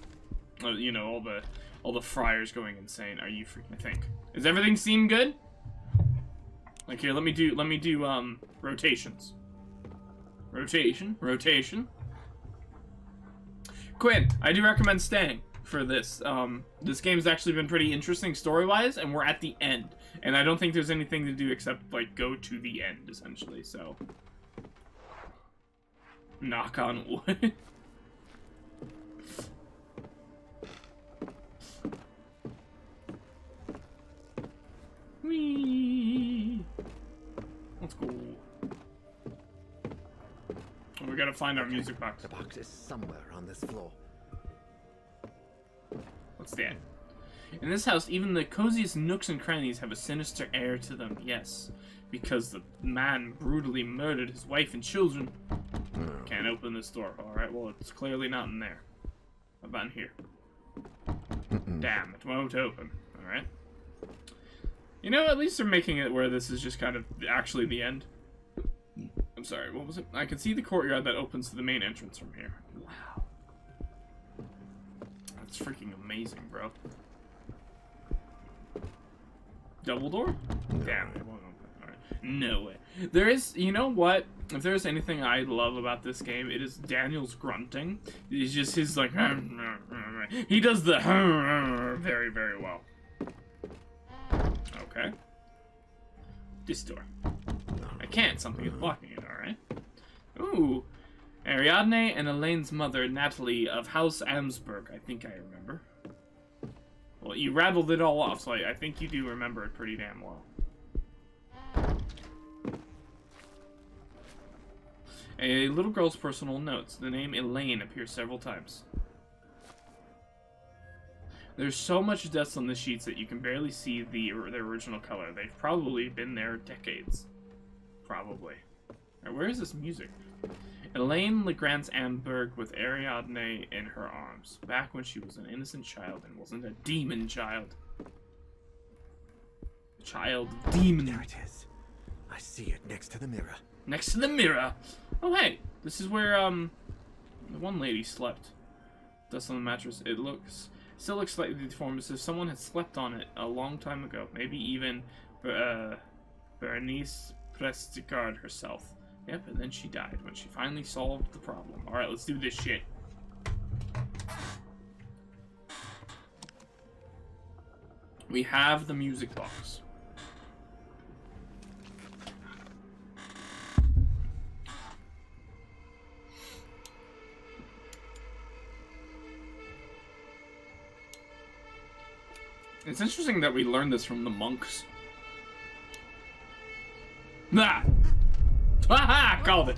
You know, all the friars going insane. Are you freaking? I think. Does everything seem good? Like here, let me do rotations. Rotation. Quinn, I do recommend staying for this. This game's actually been pretty interesting story-wise, and we're at the end. And I don't think there's anything to do except, like, go to the end, essentially, so. Knock on wood. Whee! Let's go. Oh, we gotta find our music box. The box is somewhere on this floor. What's that? In this house, even the coziest nooks and crannies have a sinister air to them. Yes, because the man brutally murdered his wife and children. Can't open this door. Alright, well, it's clearly not in there. How about in here? Damn, it won't open. Alright. You know, at least they're making it where this is just kind of actually the end. I'm sorry, what was it? I can see the courtyard that opens to the main entrance from here. Wow. That's freaking amazing, bro. Double door? Damn, it won't open. Alright. No way. There is, you know what? If there's anything I love about this game, it is Daniel's grunting. It's just his, like, he does the very, very well. Okay. This door. I can't. Something is blocking it, alright. Ooh. Ariadne and Elaine's mother, Natalie, of House Amsberg. I think I remember. Well, you rattled it all off, so I think you do remember it pretty damn well. A little girl's personal notes. The name Elaine appears several times. There's so much dust on the sheets that you can barely see the original color. They've probably been there decades. Probably. Right, where is this music? Elaine Legrand Amberg with Ariadne in her arms. Back when she was an innocent child and wasn't a demon child. Child demon. There it is. I see it next to the mirror. Next to the mirror. Oh, hey. This is where, the one lady slept. Dust on the mattress. It still looks slightly deformed, as if someone had slept on it a long time ago. Maybe even, Berenice Prestigard herself. Yep, and then she died when she finally solved the problem. Alright, let's do this shit. We have the music box. It's interesting that we learned this from the monks. Ah! Haha! Called it!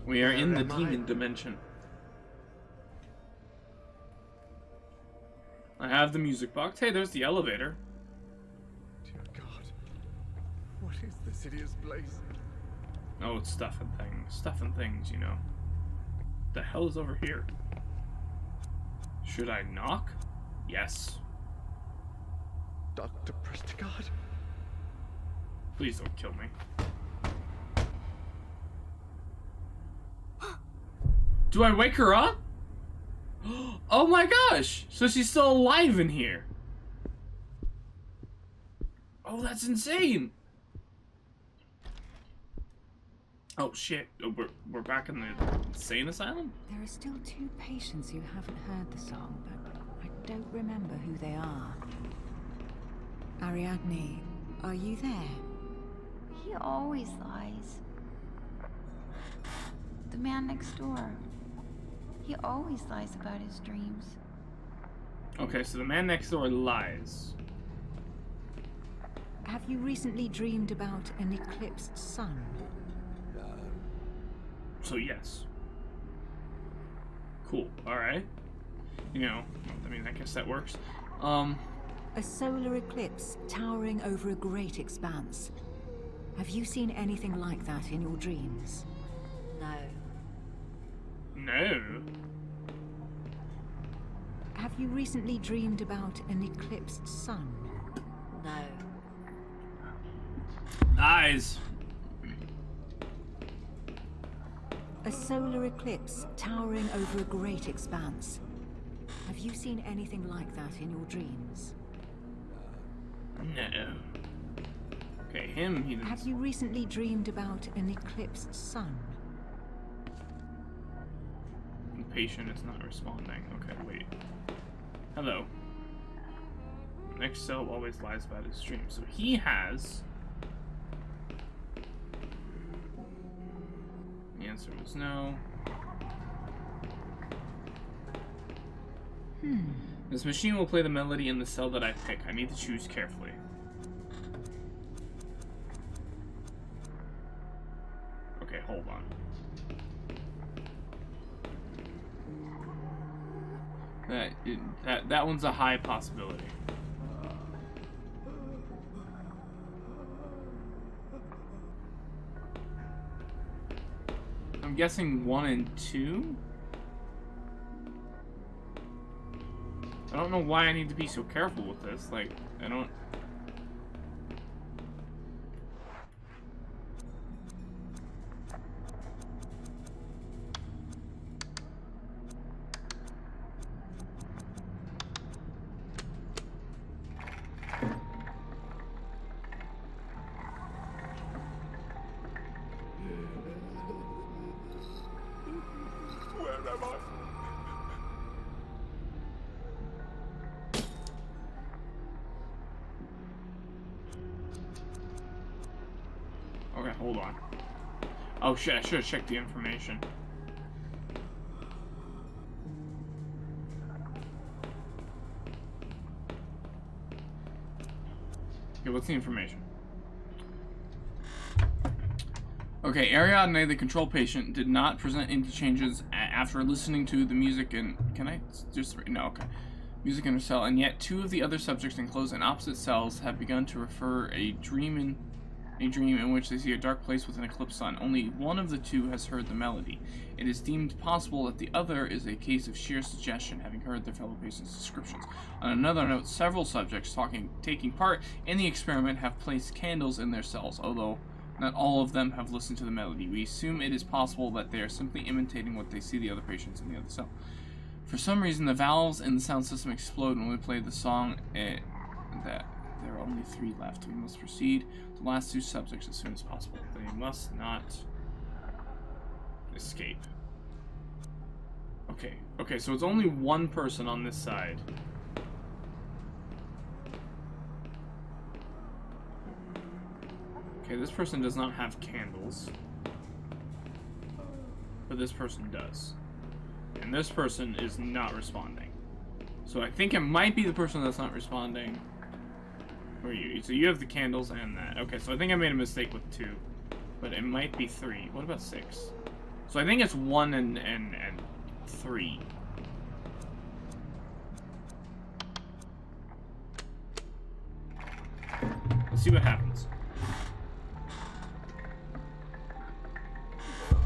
We are in the demon dimension. I have the music box. Hey, there's the elevator. Dear God. What is this hideous place? Oh, it's stuff and things. Stuff and things, you know. The hell is over here? Should I knock? Yes. Dr. Prestigard? Please don't kill me. Do I wake her up? Oh my gosh! So she's still alive in here. Oh, that's insane. Oh shit! Oh, we're back in the insane asylum. There are still 2 patients who haven't heard the song, but I don't remember who they are. Ariadne, are you there? He always lies. The man next door. He always lies about his dreams. Okay, so the man next door lies. Have you recently dreamed about an eclipsed sun? So yes. Cool. Alright. You know, I mean, I guess that works. A solar eclipse towering over a great expanse. Have you seen anything like that in your dreams? No. No. Have you recently dreamed about an eclipsed sun? No. Eyes. A solar eclipse towering over a great expanse. Have you seen anything like that in your dreams? No. Okay, him, he Have didn't. you recently dreamed about an eclipsed sun? The patient is not responding. Okay, wait. Hello. Next cell always lies about his dreams. So he has... The answer was no. This machine will play the melody in the cell that I pick. I need to choose carefully. Okay, hold on. That one's a high possibility. I'm guessing 1 and 2? I don't know why I need to be so careful with this. Like, I don't... Where am I? Okay, hold on. Oh shit, I should have checked the information. Okay, what's the information? Okay, Ariadne, the control patient, did not present any changes after listening to the music and... Can I just... No, okay. Music in her cell, and yet 2 of the other subjects enclosed in opposite cells have begun to refer a dream in... A dream in which they see a dark place with an eclipsed sun. Only one of the two has heard the melody. It is deemed possible that the other is a case of sheer suggestion, having heard their fellow patients' descriptions. On another note, several subjects taking part in the experiment have placed candles in their cells, although not all of them have listened to the melody. We assume it is possible that they are simply imitating what they see the other patients in the other cell. For some reason, the valves in the sound system explode when we play the song. That there are only 3 left. We must proceed to the last 2 subjects as soon as possible. They must not escape. Okay, so it's only one person on this side. Okay, this person does not have candles. But this person does. And this person is not responding. So I think it might be the person that's not responding. Where are you? So you have the candles and that. Okay, so I think I made a mistake with 2. But it might be 3. What about 6? So I think it's 1 and 3. Let's see what happens.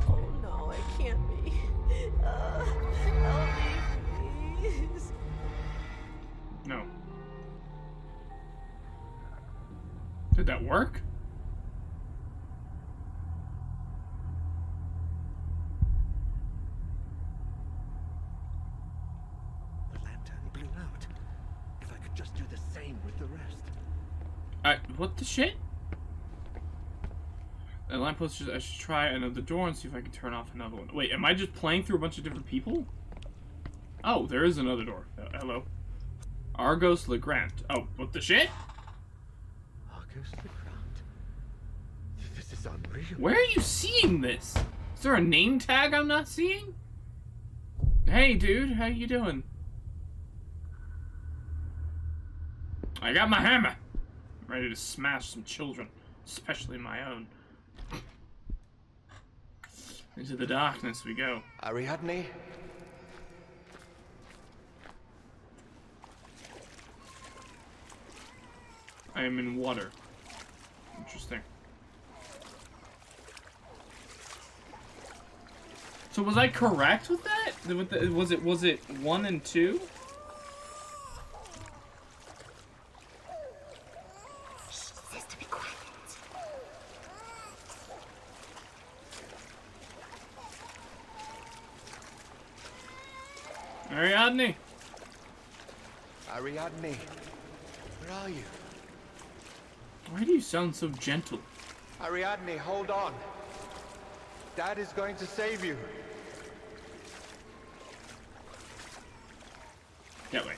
Oh no, it can't be. Help me, please. No. Did that work? The lantern blew out. If I could just do the same with the rest. What the shit? The lamppost, I should try another door and see if I can turn off another one. Wait, am I just playing through a bunch of different people? Oh, there is another door. Hello. Argos Legrand. Oh, what the shit? Argos Legrand. This is unreal. Where are you seeing this? Is there a name tag I'm not seeing? Hey, dude, how you doing? I got my hammer. I'm ready to smash some children, especially my own. Into the darkness we go. Ariadne? I am in water. Interesting. So was I correct with that? Was it 1 and 2? She says to be quiet. Ariadne. Ariadne, where are you? Why do you sound so gentle? Ariadne, hold on. Dad is going to save you. That way.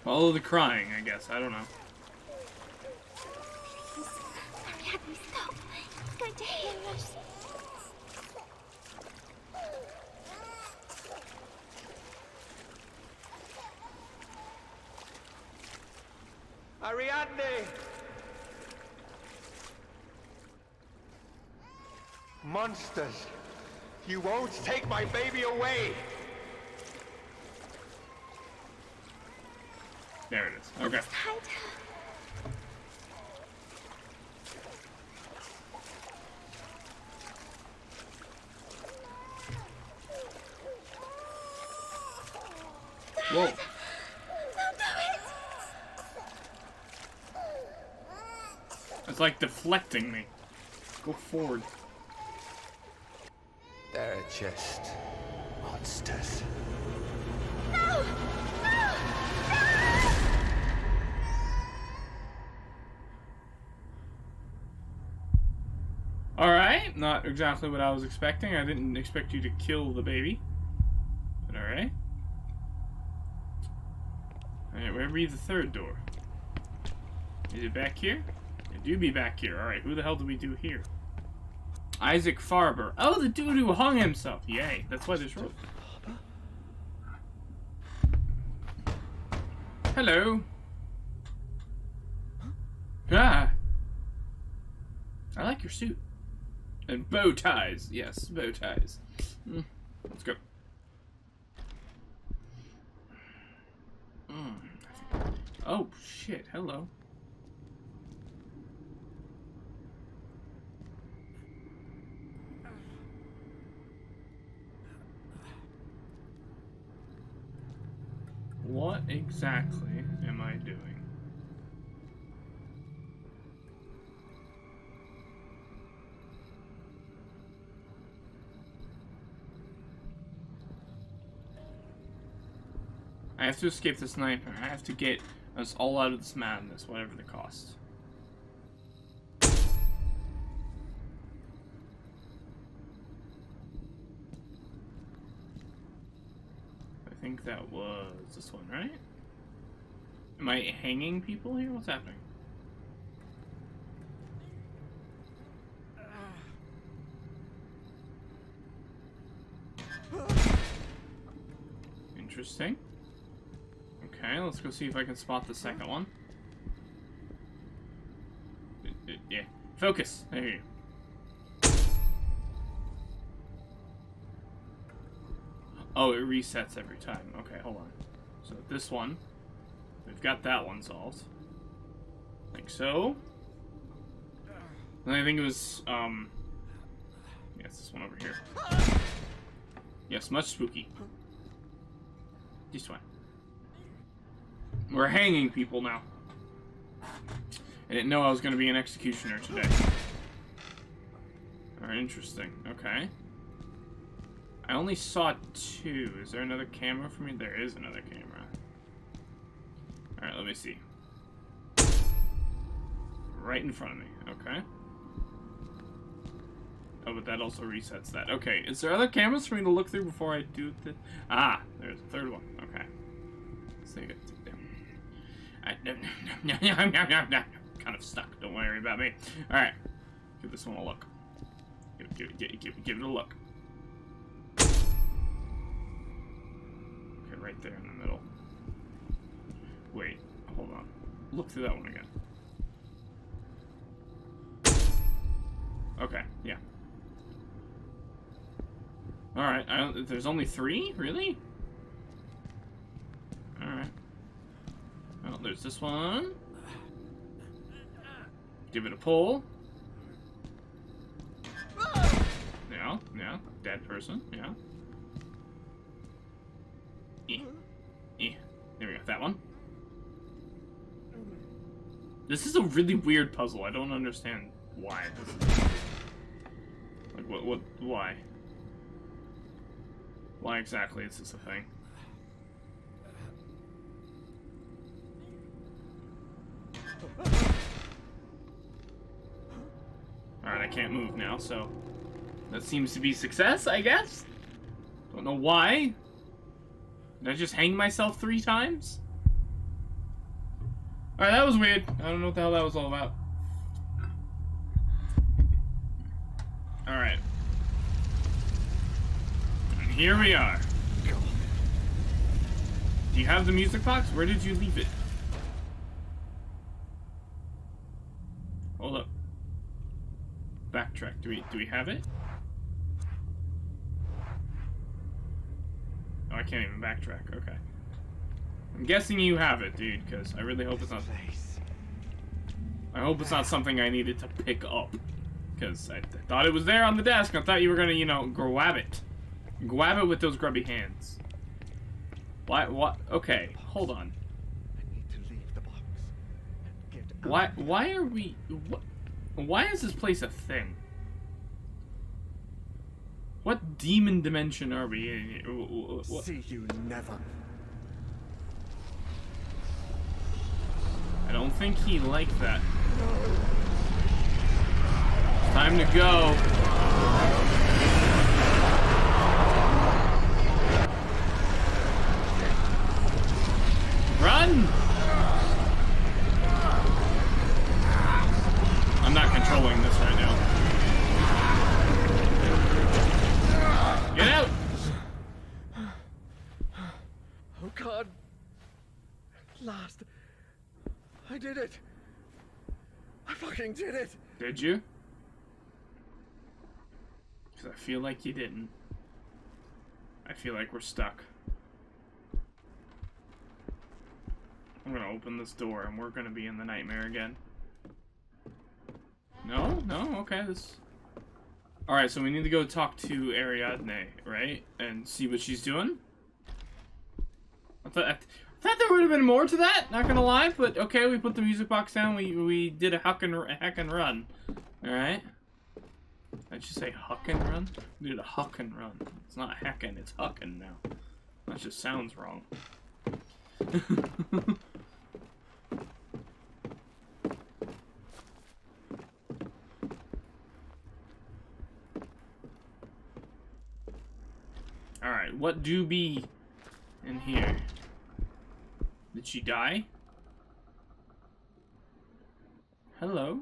Follow the crying, I guess. I don't know. Ariadne, stop. He's going to hear us. Ariadne! Monsters! You won't take my baby away! There it is. Okay. Hide her. Whoa. Don't do it. It's like deflecting me. Go forward. They're just monsters. No! No! Alright, not exactly what I was expecting. I didn't expect you to kill the baby. But alright. Alright, where be the third door? Is it back here? It do be back here. Alright, who the hell do we do here? Isaac Farber. Oh, the dude who hung himself. Yay, that's why there's rope. Hello. Ah. I like your suit. And bow ties. Yes, bow ties. Let's go. Oh, shit. Hello. What exactly am I doing? I have to escape this nightmare. I have to get us all out of this madness, whatever the cost. I think that was this one, right? Am I hanging people here? What's happening? Interesting. Okay, let's go see if I can spot the second one. Yeah. Focus! There you go. Oh, it resets every time. Okay, hold on. So this one, we've got that one solved. Like so. And I think it was, yes, this one over here. Yes, much spooky. This one. We're hanging people now. I didn't know I was going to be an executioner today. Alright, interesting. Okay. I only saw 2. Is there another camera for me? There is another camera. Alright, let me see. Right in front of me. Okay. Oh, but that also resets that. Okay, is there other cameras for me to look through before I do this? Ah, there's a third one. Okay. Let's take it. Kind of stuck. Don't worry about me. Alright. Give this one a look. Give it a look. Okay, right there in the middle. Wait, hold on. Look through that one again. Okay, yeah. Alright, there's only 3? Really? Alright. Well, there's this one. Give it a pull. Yeah. Dead person, yeah. There we go, that one. This is a really weird puzzle. I don't understand why. Like, why? Why exactly is this a thing? Alright, I can't move now, so that seems to be success, I guess? Don't know why. Did I just hang myself 3 times? Alright, that was weird. I don't know what the hell that was all about. Alright. And here we are. Do you have the music box? Where did you leave it? Hold up. Backtrack. Do we have it? Oh, I can't even backtrack. Okay. I'm guessing you have it, dude, because I really hope it's not... I hope it's not something I needed to pick up. Because I thought it was there on the desk. I thought you were gonna, you know, grab it. Grab it with those grubby hands. Why? What? Okay, hold on. I need to leave the box. Get out. Why are we... Why is this place a thing? What demon dimension are we in here? What? See you never. I don't think he liked that. It's time to go. Run! I'm not controlling this right now. Get out! Oh God. At last. I did it. I fucking did it. Did you? Because I feel like you didn't. I feel like we're stuck. I'm gonna open this door and we're gonna be in the nightmare again. No? No? Okay, this... Alright, so we need to go talk to Ariadne, right? And see what she's doing? I thought there would have been more to that, not gonna lie, but okay, we put the music box down, we did a hack and run. Alright? Did you say huck and run? We did a huck and run. It's not hacking, it's hucking now. That just sounds wrong. Alright, what do be in here? Did she die? Hello?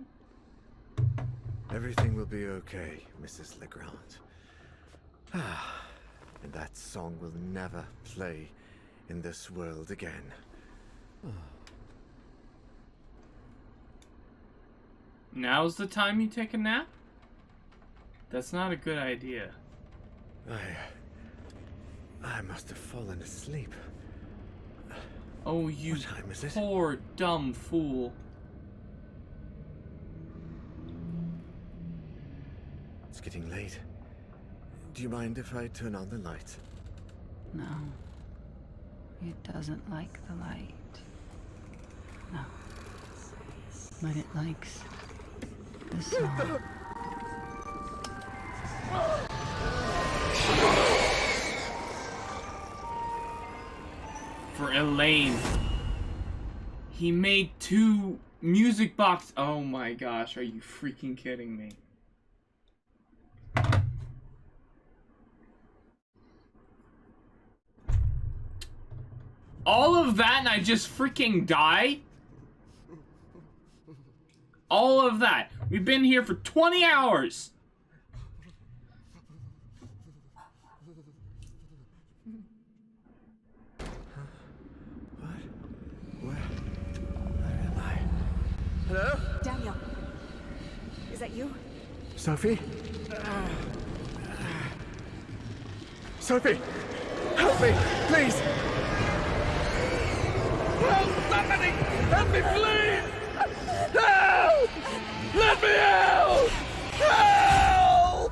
Everything will be okay, Mrs. Legrand. Ah, and that song will never play in this world again. Now's the time you take a nap? That's not a good idea. I must have fallen asleep. Oh, you What time is it? poor dumb fool. It's getting late. Do you mind if I turn on the light? No. It doesn't like the light. No. But it likes the song. For Elaine. He made 2 music box. Oh my gosh, are you freaking kidding me? All of that and I just freaking die? All of that. We've been here for 20 hours. Where am I? Hello? Daniel, is that you? Sophie? Sophie! Help me, please! Help! Somebody! Help me, please! Help! Let me out! Help!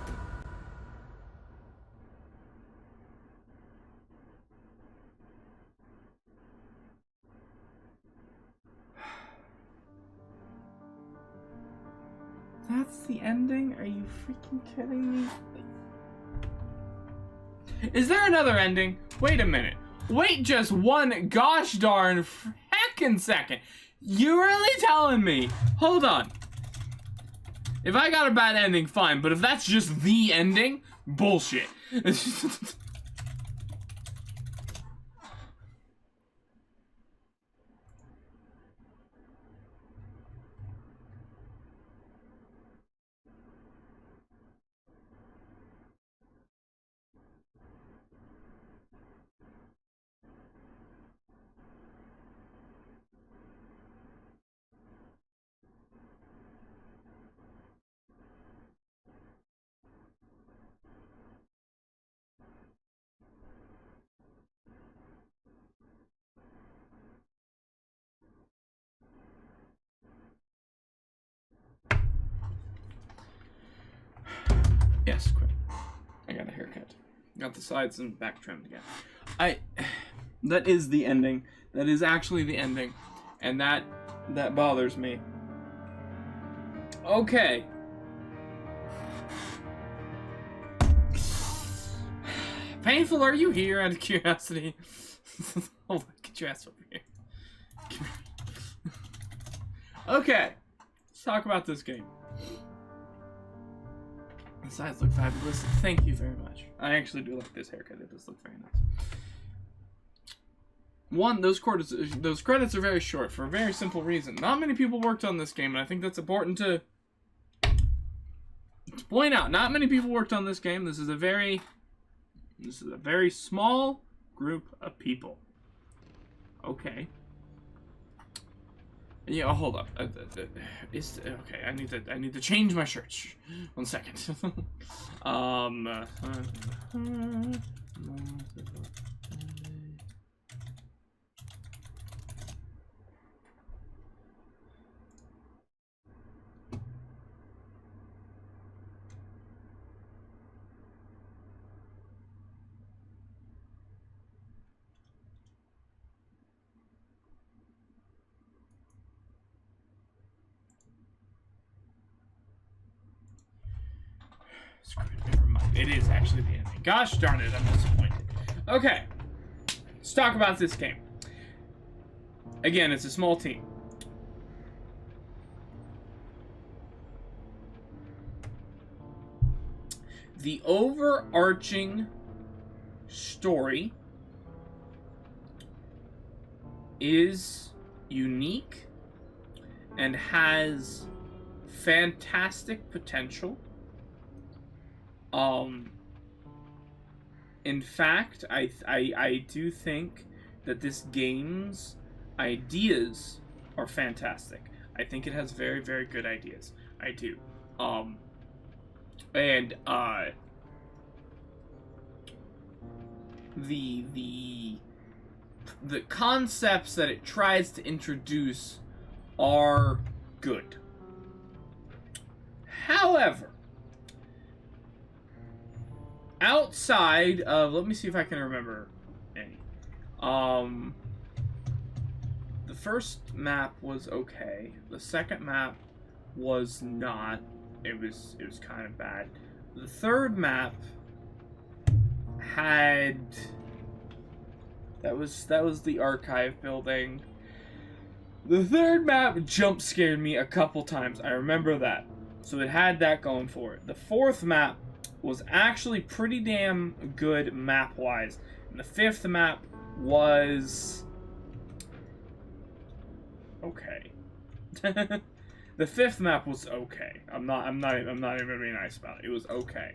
That's the ending? Are you freaking kidding me? Is there another ending? Wait a minute. Wait just one gosh darn heckin' second. You really telling me? Hold on. If I got a bad ending, fine. But if that's just the ending, bullshit. Yes, quick. I got a haircut. Got the sides and back trimmed again. That is the ending. That is actually the ending. And that bothers me. Okay. Painful, are you here out of curiosity? Hold on, get your ass over here. Okay. Let's talk about this game. The sides look fabulous. Thank you very much. I actually do like this haircut. It does look very nice. One, those credits are very short for a very simple reason. Not many people worked on this game, and I think that's important to point out. Not many people worked on this game. This is a very small group of people. Okay. Yeah, hold up. Okay, I need to change my shirt. Shh. 1 second. Screw it, never mind. It is actually the ending. Gosh darn it, I'm disappointed. Okay, let's talk about this game. Again, it's a small team. The overarching story is unique and has fantastic potential. In fact, I do think that this game's ideas are fantastic. I think it has very, very good ideas. I do. And the concepts that it tries to introduce are good. However, outside of, let me see if I can remember any. The first map was okay. The second map was not. It was kind of bad. The third map had, that was the archive building. The third map jump scared me a couple times. I remember that. So it had that going for it. The fourth map was actually pretty damn good map-wise. And the fifth map was okay. The fifth map was okay. I'm not even gonna be nice about it. It was okay.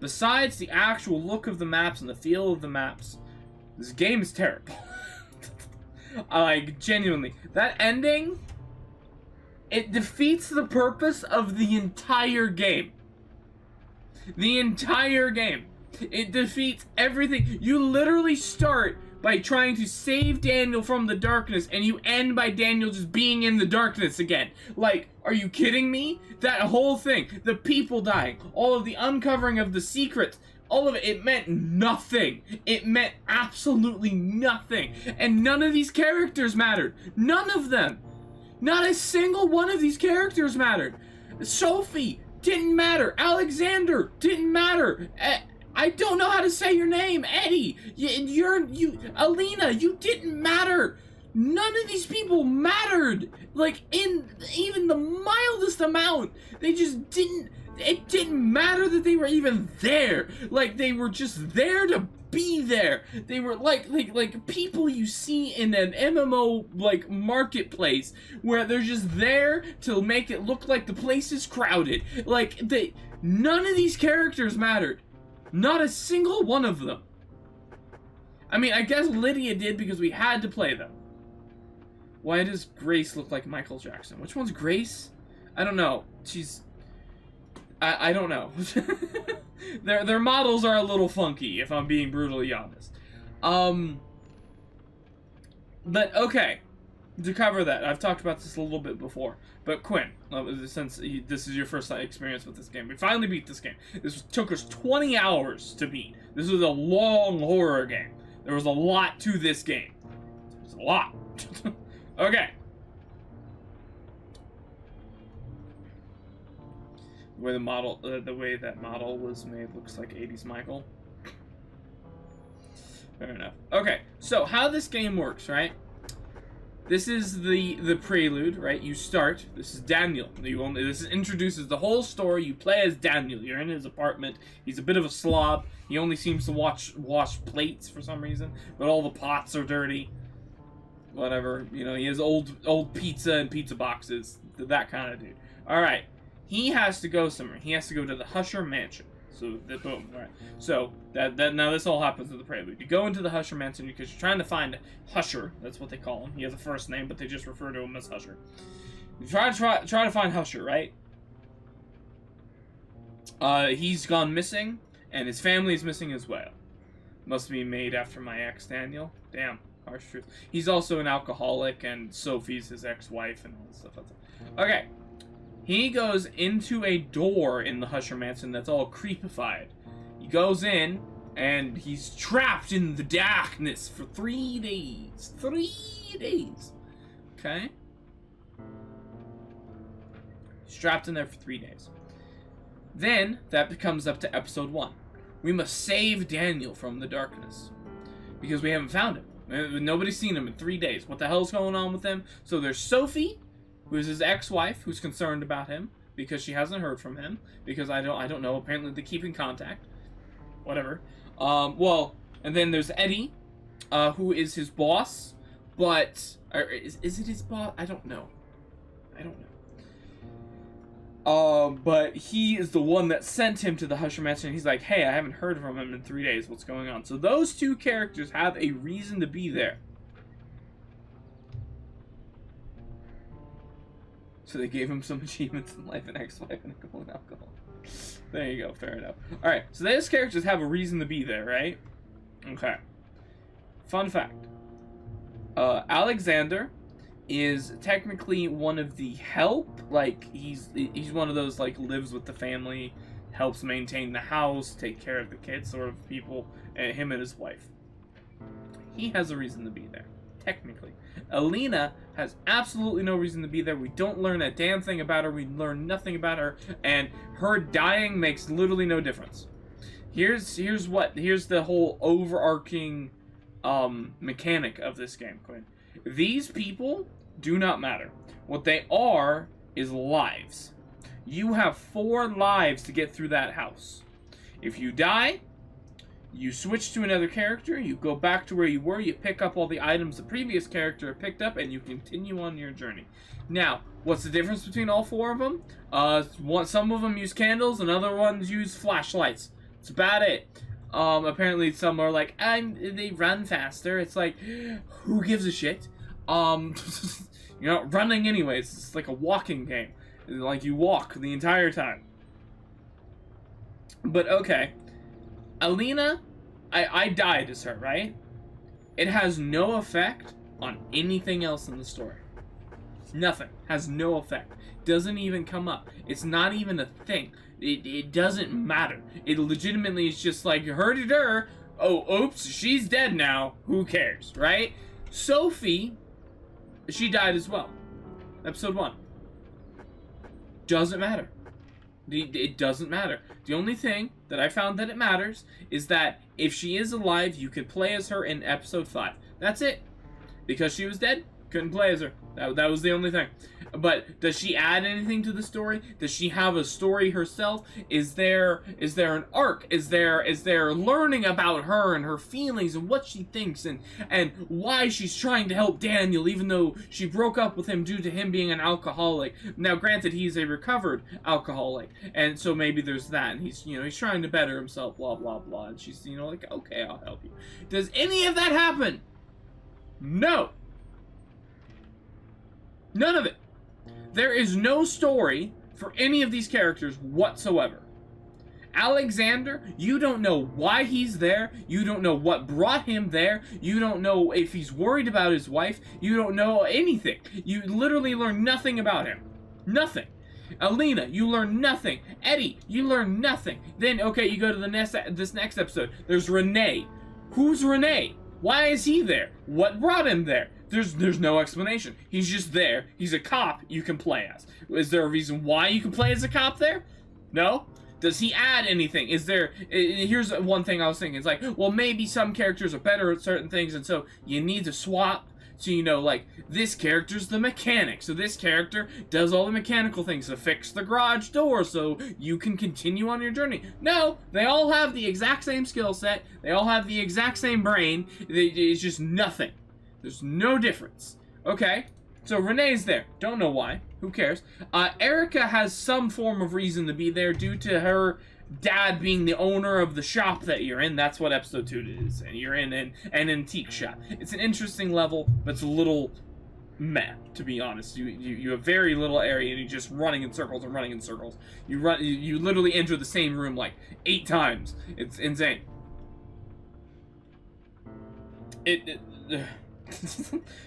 Besides the actual look of the maps and the feel of the maps, this game is terrible. Like, genuinely. That ending, it defeats the purpose of the entire game. The entire game. It defeats everything. You literally start by trying to save Daniel from the darkness, and you end by Daniel just being in the darkness again. Like, are you kidding me? That whole thing, the people dying, all of the uncovering of the secrets, all of it, it meant nothing. It meant absolutely nothing. And none of these characters mattered. None of them. Not a single one of these characters mattered. Sophie didn't matter. Alexander didn't matter. I don't know how to say your name, Eddie. Alina, you didn't matter. None of these people mattered. Like, in even the mildest amount. They just didn't. It didn't matter that they were even there. Like, they were just there to be there. They were like people you see in an MMO like marketplace where they're just there to make it look like the place is crowded. Like, none of these characters mattered. Not a single one of them. I mean, I guess Lydia did because we had to play them. Why does Grace look like Michael Jackson? Which one's Grace? I don't know. She's... I don't know. Their models are a little funky, if I'm being brutally honest. But, okay. To cover that, I've talked about this a little bit before. But Quinn, since this is your first experience with this game, we finally beat this game. This took us 20 hours to beat. This was a long horror game. There was a lot to this game. There's a lot. Okay. The way that model was made looks like 80s Michael. Fair enough. Okay, so how this game works, right? This is the prelude, right? You start. This is Daniel. This introduces the whole story. You play as Daniel. You're in his apartment. He's a bit of a slob. He only seems to wash plates for some reason, but all the pots are dirty. Whatever, you know. He has old pizza and pizza boxes. That kind of dude. All right. He has to go somewhere. He has to go to the Husher Mansion. So, boom, all right. So, now this all happens in the prelude. You go into the Husher Mansion because you're trying to find Husher. That's what they call him. He has a first name, but they just refer to him as Husher. You try to find Husher, right? He's gone missing, and his family is missing as well. Must be made after my ex, Daniel. Damn, harsh truth. He's also an alcoholic, and Sophie's his ex-wife, and all this stuff like that. Okay. He goes into a door in the Husher Mansion that's all creepified. He goes in, and he's trapped in the darkness for 3 days. 3 days. Okay? He's trapped in there for 3 days. Then that comes up to episode 1. We must save Daniel from the darkness because we haven't found him. Nobody's seen him in 3 days. What the hell's going on with him? So there's Sophie, who is his ex-wife, who's concerned about him because she hasn't heard from him. Because I don't know. Apparently they keep in contact. Whatever. And then there's Eddie, who is his boss. But is it his boss? I don't know. But he is the one that sent him to the Husher Mansion. He's like, hey, I haven't heard from him in 3 days. What's going on? So those two characters have a reason to be there. So they gave him some achievements in life, an ex-wife, and a goal in alcohol. There you go, fair enough. Alright, so those characters have a reason to be there, right? Okay. Fun fact. Alexander is technically one of the help. Like, he's one of those, like, lives with the family, helps maintain the house, take care of the kids sort of people, and him and his wife. He has a reason to be there, technically. Alina has absolutely no reason to be there. We don't learn a damn thing about her. We learn nothing about her, and her dying makes literally no difference. Here's the whole overarching mechanic of this game, Quinn. These people do not matter. What they are is lives. You have 4 lives to get through that house. If you die, you switch to another character, you go back to where you were, you pick up all the items the previous character picked up, and you continue on your journey. Now, what's the difference between all 4 of them? Some of them use candles, and other ones use flashlights. That's about it. Apparently some are like, they run faster. It's like, who gives a shit? You're not running anyways. It's like a walking game. Like, you walk the entire time. But, okay. Alina, I died as her, right? It has no effect on anything else in the story. Nothing. Has no effect. Doesn't even come up. It's not even a thing. It doesn't matter. It legitimately is just like, her. Oh, oops, she's dead now. Who cares, right? Sophie, she died as well. Episode 1. Doesn't matter. It doesn't matter. The only thing that I found that it matters is that if she is alive, you could play as her in episode 5. That's it. Because she was dead, couldn't play as her. That was the only thing. But does she add anything to the story? Does she have a story herself? Is there an arc? Is there learning about her and her feelings and what she thinks and why she's trying to help Daniel even though she broke up with him due to him being an alcoholic? Now, granted, he's a recovered alcoholic, and so maybe there's that, and he's trying to better himself, blah blah blah, and she's like, okay, I'll help you. Does any of that happen? No. None of it. There is no story for any of these characters whatsoever. Alexander, you don't know why he's there. You don't know what brought him there. You don't know if he's worried about his wife. You don't know anything. You literally learn nothing about him. Nothing. Alina, you learn nothing. Eddie, you learn nothing. Then, okay, you go to this next episode. There's Renee. Who's Renee? Why is he there? What brought him there? There's no explanation. He's just there. He's a cop you can play as. Is there a reason why you can play as a cop there? No? Does he add anything? Here's one thing I was thinking. It's like, well, maybe some characters are better at certain things, and so you need to swap. So, like, this character's the mechanic. So this character does all the mechanical things to fix the garage door so you can continue on your journey. No, they all have the exact same skill set. They all have the exact same brain. It's just nothing. There's no difference. Okay, so Renee's there. Don't know why. Who cares? Erica has some form of reason to be there due to her dad being the owner of the shop that you're in. That's what episode 2 is. And you're in an antique shop. It's an interesting level, but it's a little meh, to be honest. You have very little area and you're just running in circles and running in circles. You literally enter the same room like 8 times. It's insane.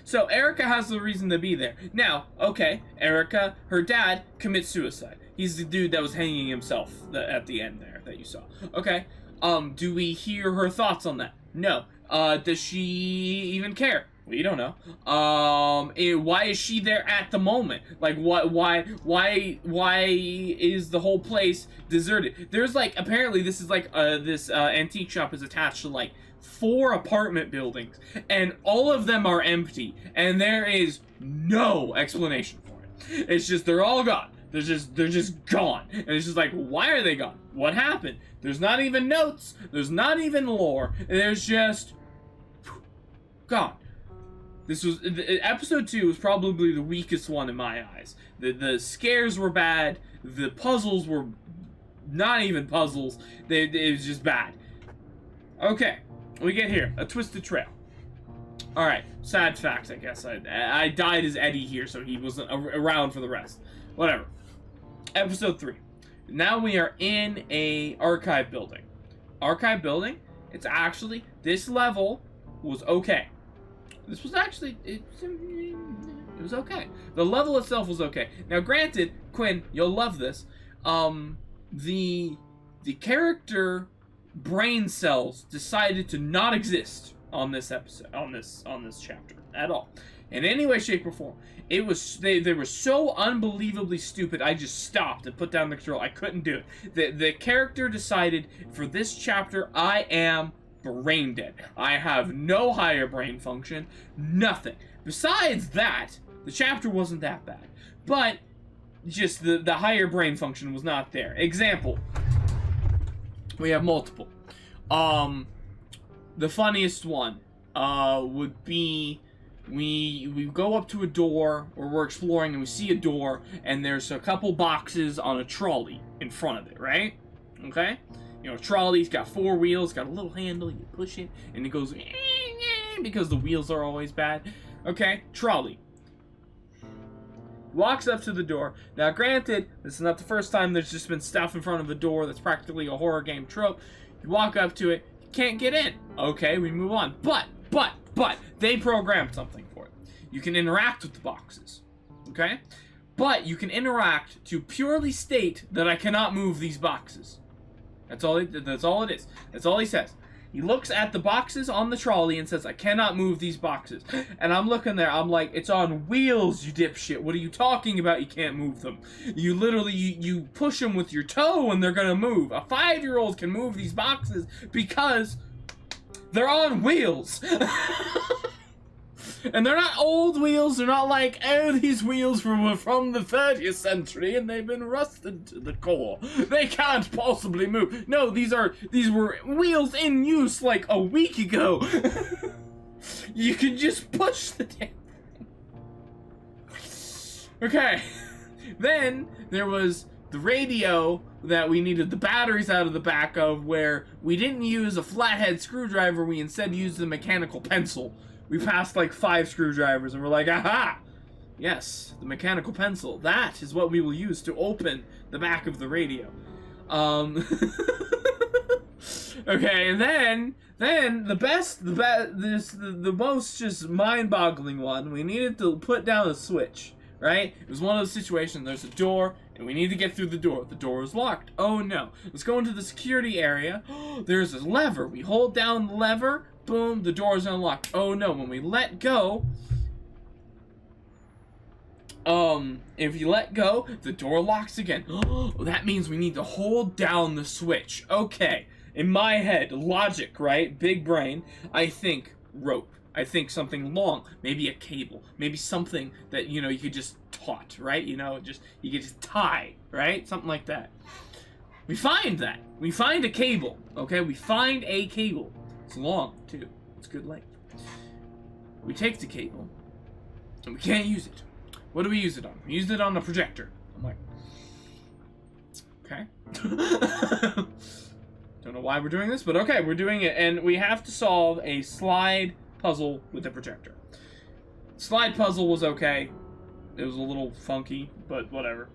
So Erica has the reason to be there. Now, okay, Erica, her dad, commits suicide. He's the dude that was hanging himself at the end there that you saw. Okay, do we hear her thoughts on that? No. Does she even care? We don't know. Why is she there at the moment? Like, why is the whole place deserted? There's like, apparently this is like, this antique shop is attached to like 4 apartment buildings, and all of them are empty, and there is no explanation for it. It's just, they're all gone. They're just gone. And it's just like, why are they gone? What happened? There's not even notes. There's not even lore. There's just gone. This was episode 2 was probably the weakest one in my eyes. The scares were bad. The puzzles were not even puzzles. It was just bad. Okay, we get here, a twisted trail. All right, sad fact, I guess. I died as Eddie here, so he wasn't around for the rest. Whatever. Episode 3. Now we are in a archive building. Archive building. It's actually, this level was okay. This was actually, it was okay. The level itself was okay. Now, granted, Quinn, you'll love this. The character brain cells decided to not exist on this episode, on this chapter at all, in any way, shape, or form. It was they were so unbelievably stupid. I just stopped and put down the control. I couldn't do it. The character decided for this chapter, I am brain dead. I have no higher brain function, nothing. Besides that, the chapter wasn't that bad, but just the higher brain function was not there. Example, we have multiple. The funniest one would be we go up to a door, or we're exploring and we see a door, and there's a couple boxes on a trolley in front of it, right? Okay? You know, trolley's got 4 wheels, got a little handle, you push it, and it goes because the wheels are always bad. Okay, trolley. Walks up to the door. Now, granted, this is not the first time there's just been stuff in front of a door that's practically a horror game trope. You walk up to it, you can't get in. Okay, we move on. But, they programmed something for it. You can interact with the boxes. Okay? But you can interact to purely state that I cannot move these boxes. That's all it is. That's all he says. He looks at the boxes on the trolley and says, I cannot move these boxes. And I'm looking there, I'm like, it's on wheels, you dipshit. What are you talking about? You can't move them. You literally, you push them with your toe and they're gonna move. A 5-year-old can move these boxes because they're on wheels. And they're not old wheels, they're not like, oh, these wheels were from the 30th century and they've been rusted to the core. They can't possibly move. No, these were wheels in use like a week ago. You can just push the damn thing. Okay. Then there was the radio that we needed the batteries out of the back of, where we didn't use a flathead screwdriver, we instead used a mechanical pencil. We passed like 5 screwdrivers and we're like, aha! Yes, the mechanical pencil. That is what we will use to open the back of the radio. Okay, and then the most just mind-boggling one, we needed to put down a switch, right? It was one of those situations, there's a door, and we need to get through the door. The door is locked. Oh no. Let's go into the security area. There's a lever. We hold down the lever, boom, the door is unlocked. Oh no, when we let go, if you let go, the door locks again. That means we need to hold down the switch. Okay, in my head, logic, right? Big brain, I think rope. I think something long, maybe a cable, maybe something that, you know, you could just taut, right? You know, you could just tie, right? Something like that. We find that. We find a cable, okay? We find a cable. It's long, too. It's good length. We take the cable, and we can't use it. What do we use it on? We used it on the projector. I'm like, okay. Don't know why we're doing this, but okay, we're doing it, and we have to solve a slide puzzle with the projector. Slide puzzle was okay. It was a little funky, but whatever.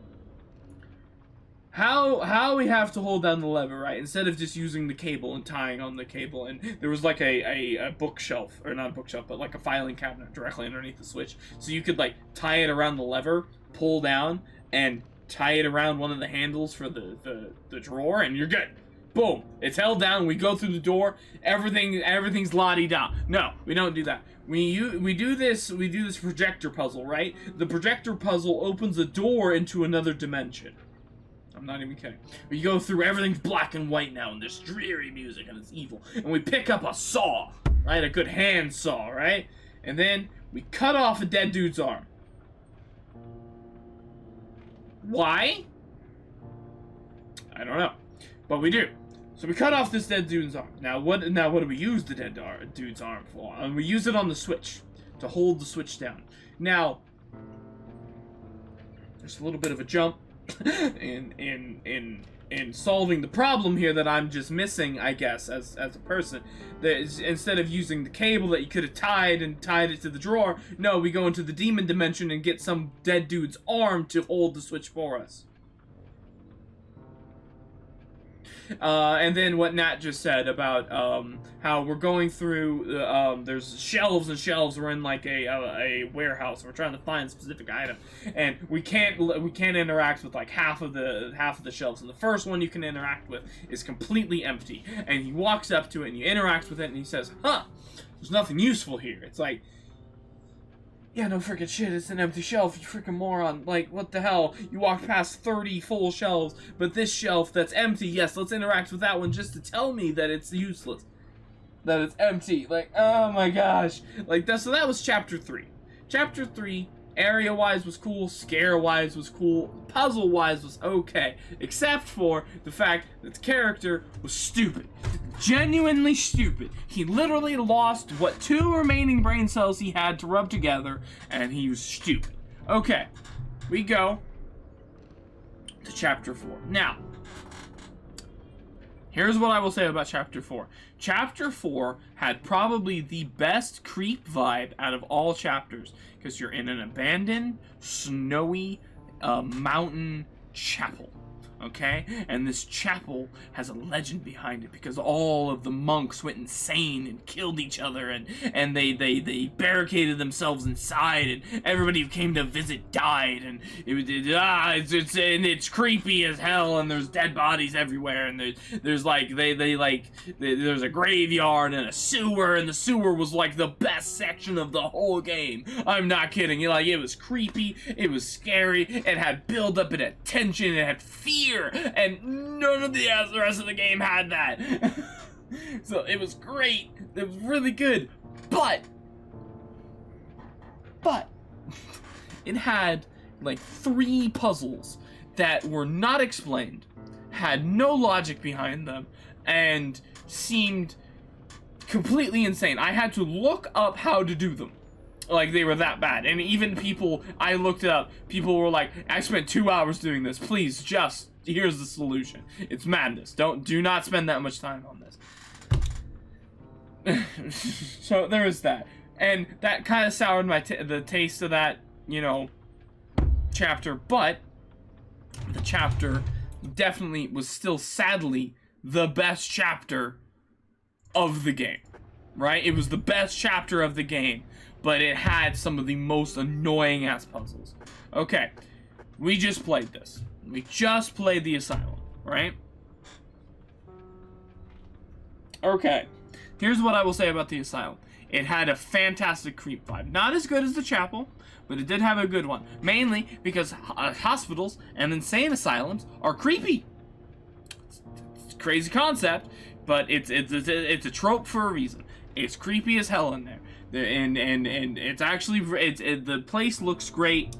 How we have to hold down the lever, right? Instead of just using the cable and tying on the cable, and there was like a bookshelf, or not a bookshelf, but like a filing cabinet directly underneath the switch. So you could like tie it around the lever, pull down, and tie it around one of the handles for the drawer, and you're good. boom, it's held down. We go through the door. Everything's la-di-da. No, we don't do that. We do this projector puzzle, right? The projector puzzle opens a door into another dimension. I'm not even kidding. We go through, everything's black and white now, and there's dreary music, and it's evil. And we pick up a saw, right? A good hand saw, right? And then we cut off a dead dude's arm. Why? I don't know. But we do. So we cut off this dead dude's arm. Now what do we use the dead dude's arm for? And we use it on the switch to hold the switch down. Now there's a little bit of a jump in solving the problem here that I'm just missing, I guess, as a person. That is, instead of using the cable that you could have tied it to the drawer, no, we go into the demon dimension and get some dead dude's arm to hold the switch for us. And then what Nat just said about how we're going through, there's shelves and shelves. We're in like a warehouse. We're trying to find a specific item, and we can't interact with like half of the shelves. And the first one you can interact with is completely empty. And he walks up to it and you interact with it, and he says, "Huh, there's nothing useful here." It's like, yeah, no freaking shit, it's an empty shelf, you freaking moron. Like, what the hell? You walked past 30 full shelves, but this shelf that's empty, yes, let's interact with that one just to tell me that it's useless. That it's empty. Like, oh my gosh. Like, so that was Chapter 3. Chapter 3, area-wise was cool, scare-wise was cool, puzzle-wise was okay. Except for the fact that the character was stupid. Genuinely stupid. He literally lost what 2 remaining brain cells he had to rub together, and he was stupid. Okay, we go to Chapter 4. Now, here's what I will say about Chapter 4. Chapter 4 had probably the best creep vibe out of all chapters, because you're in an abandoned, snowy, mountain chapel. Okay? And this chapel has a legend behind it because all of the monks went insane and killed each other, and they barricaded themselves inside, and everybody who came to visit died, and it's creepy as hell, and there's dead bodies everywhere, and there's a graveyard and a sewer, and the sewer was like the best section of the whole game. I'm not kidding. It was creepy, it was scary, it had build up, it had tension, it had fear. And none of the rest of the game had that. So it was great. It was really good. But it had like 3 puzzles that were not explained, had no logic behind them, and seemed completely insane. I had to look up how to do them. Like, they were that bad. And even people, I looked it up, people were like, I spent 2 hours doing this. Please, just, here's the solution. It's madness. Do not spend that much time on this. So, there was that. And that kind of soured the taste of that, chapter. But, the chapter definitely was still, sadly, the best chapter of the game. Right? It was the best chapter of the game. But it had some of the most annoying ass puzzles. Okay, we just played this. We just played the Asylum, right? Okay, here's what I will say about the Asylum. It had a fantastic creep vibe. Not as good as the chapel, but it did have a good one. Mainly because hospitals and insane asylums are creepy. It's a crazy concept, but it's a trope for a reason. It's creepy as hell in there. And it's actually the place looks great,